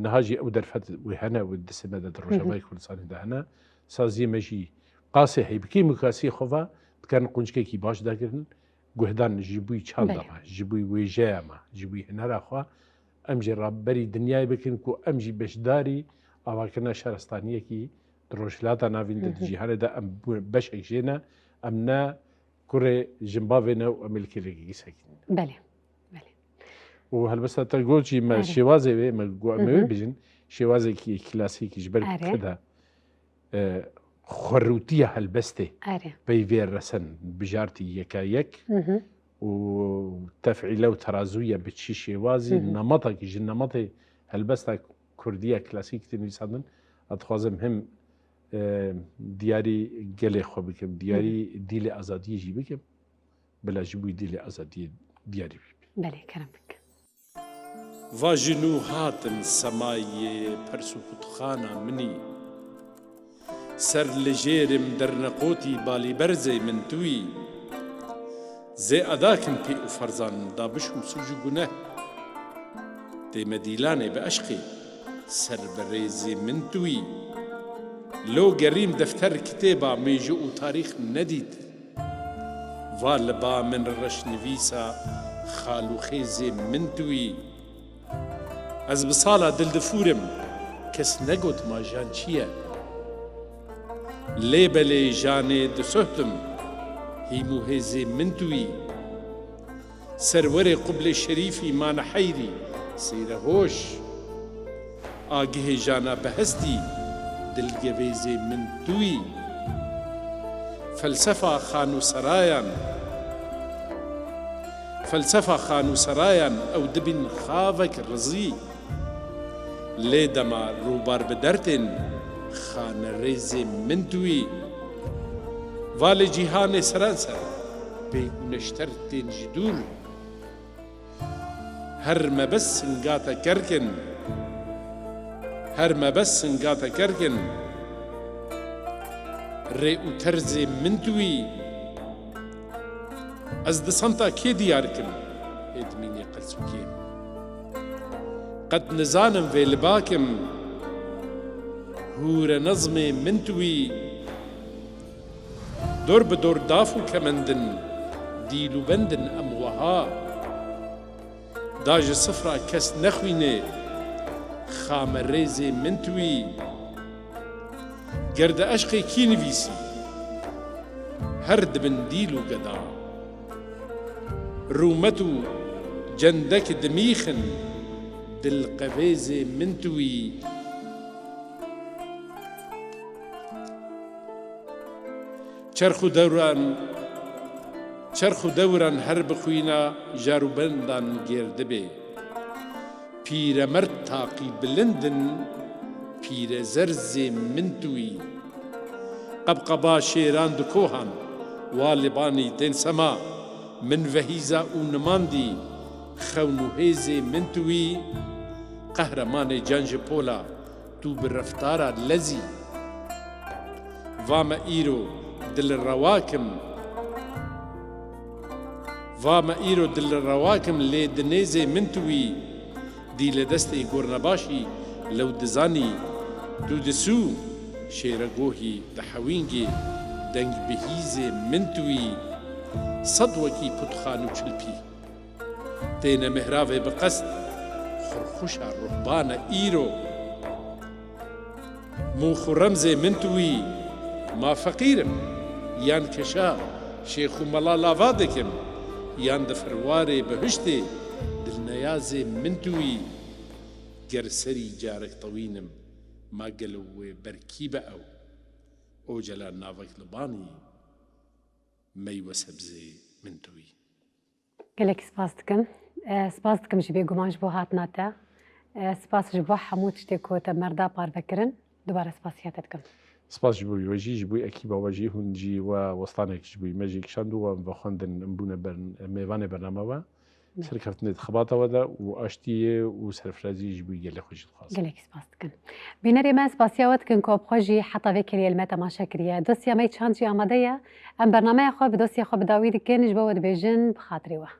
B: نهاجي او درفت وهنا ودسمه در روجاوای کوردستان دهنا سازی مجی قاسه هی بکی مکاسی خوفا كان قنجكي كي باش داكرن قهدان جيبوي چاندا جيبوي ويجاما جيبوي هنرا خوا امجي رابري دنياي بكن كو امجي بشداري اواكنا شهرستانيه كي دروشلاتا نافين د جهان دا ام باش اجينا امنا كوري جمبافينا واملكي لكي ساكن
A: بله
B: وهل تقول شي ما شوازي ما بيجن شوازي كي كلاسيكي جبر كذا خروتيه هالبسته بيفير رسن بجارتي يكايك وتفعيله وترازويه بتشي شوازي نمطك يجي نمطي هالبسته كرديه كلاسيك تنويسادن اتخوازم هم دياري قلي خو بكم دياري ديلي ازادي يجي بكم بلا جبوي ديلي ازادي دياري
A: بله كرمك
B: واجنو هاتن سماي پرسو پتخانا مني سر لجيرم در نقوتي بالي برزي من توي زي اداكن بي افرزان دابشم سوجو گناه دي مديلاني باشقي سر بريزي من توي لو قريم دفتر كتابة ميجو تاريخ نديد والبا من رش نفيسا خالو خيزي من توي از بصالة دل دفورم کس نگوت ما جان چیه لیبلی جانه دسوتم هیمو هزی من توی سرور قبل شریفی ما نحیری سیر هوش آگه جانا بهستی دل گویزی من توی فلسفه خانو سرايان او دبن خافك رزي ليدما روبار بدرتن خان ريزي من توي والي جيهان سرانسر بي نشترتن جدور هر ما بس نقاتا كركن ريو ترزي من توي از دسانتا كي دياركن ادميني قلسوكي قد نزانم في لباكم هور نظمي من توي دور بدور دافو كمندن ديلو بندن أموها داج صفرا كس نخوينه خامريزي منتوي گرد عشقی کی نویسی هر دبن دیلو گدا رومتو جندك دميخن دل قبيزة منتوي چرخو دوران هر بخوينا جارو بندان گردبه پیر مرد تاقی بلندن پیر زرز منتوي قبقبا شيران دكوهان والباني دين سما من وهيزا ونماندي خونو هيزي منتوي قهرمان جانج بولا تو بالرفتارا لزي واما ايرو دل الرواكم لي دنيزي منتوي دي لدستي قرنباشي لو دزاني دو دسو شيرگوهي دحوينجي دنگ بهيزي منتوي صدوكي پتخانو چلپي تينا مهراوه بقصد خرخوشا رهبانا ايرو موخو رمزي منتوي ما فقيرم يان كشا شيخو ملالا وادكم يان دفرواري بهشتي دلنيازي منتوي گرسري جارك طوينم ما قلو بركيبة او جلال نافك لباني مي وسبزي منتوي
A: گەلێک سپاس دکەم ji bê guman ji bo hatina te spas ji bo hemû tiştê ku te merda parvekirin dubare spasiya te dikim
B: سپاس ji bo wejî ji bo ekîba we jî hûn jî we westanekî ji bo me jî kişand û ve xwendin bûne mêvanê bername we serkeftinê dixebata we de û aştiyê û serfirazî ji bo gelê xwe jî dixwazim
A: gelek spas dikim bînerê me spasiya we dikin ku xwe jî heta vê kiriyê li me temaşe kiriye dosya me çand jî amade ye em bernameya xwe bi dosya xwe bi dawî dikin ji bo we dibêjin bi xatirê we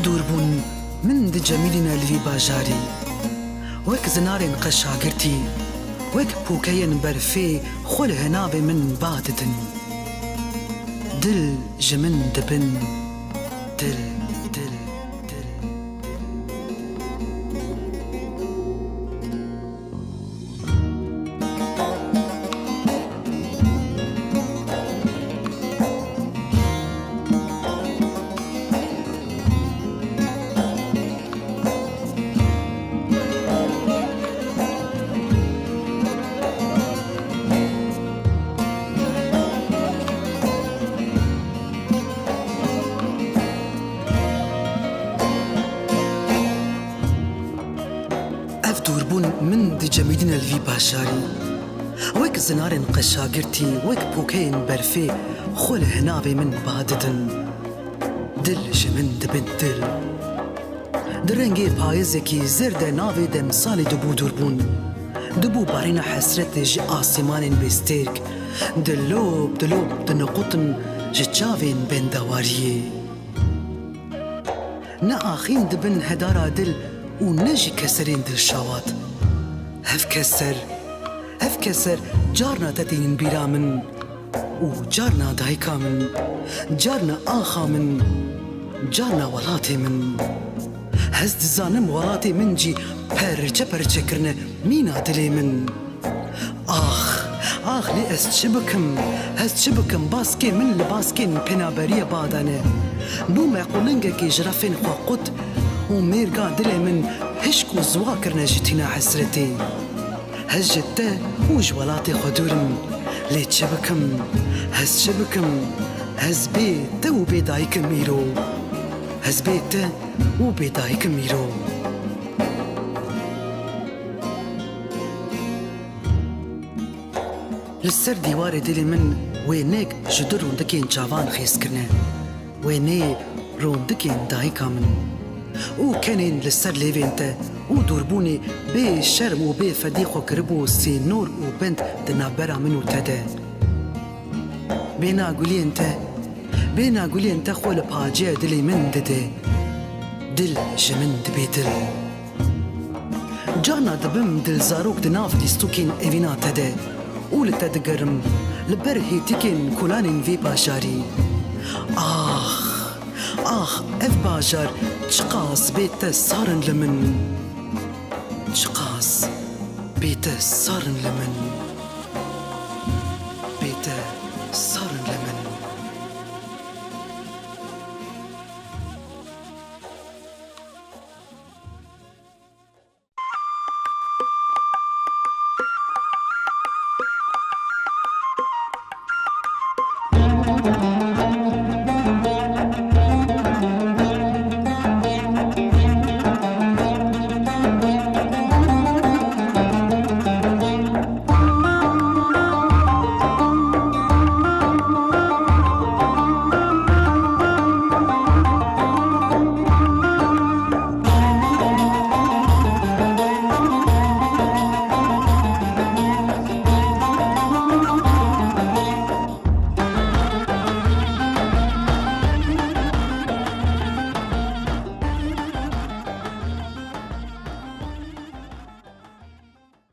E: دوربون من دي جميلنا لفي باجاري وك زنارين قشاقرتي وك بوكين برفي خل هنابي من باددن دل جمن دبن دل من دي جميلنا الفي باشاري وك زنارن قشاقرتي وك بوكين برفي خل هنابي من باددن دل جمن دبن دل درنگي پايزكي زرد ناوي دم سالي دبو دوربون دبو بارينا حسرت جي آسمان بستيرك دلوب دنقطن جي تشافين بين دواريه نا آخين دبن هدارا دل ونجي كسرين دل شاوات هف كسر جارنا تتين بيرا من وجارنا دايكا من جارنا آخا من جارنا ولاتي من هزد زانم ولاتي من جي پرچه کرنه مينا دلي من آخ لي هست شبكم باسكي من لباسكين پنابرية بادانه بو معقولنگه كي جرافين خوقت وميرقا دلي من هشكو زواكرنا جتنا حسرتي هزجته وجولاتي خدورم لي تشبكم هز بيت وبيدايك ميرو هز بيت وبيدايك ميرو لسر دیوار دل من وینک جدر روندکین جوان خیز کرنه وینه روندکین دایکا من او کنین لسر لیوین ته او دوربونی بی شرم و بی فدیخو کربو سی نور و بند دنابرا منو تده بینا گولین ته خول پاجه دلی من دده دل جمن دبی دل جانا دبم دل زاروک دناف دیستوکین اوینا تده اول تدگرم لبر هیتیکین کولانین وی باجاری آخ اف باجار چقاس بیت سارن لمن چقاس بیت سارن لمن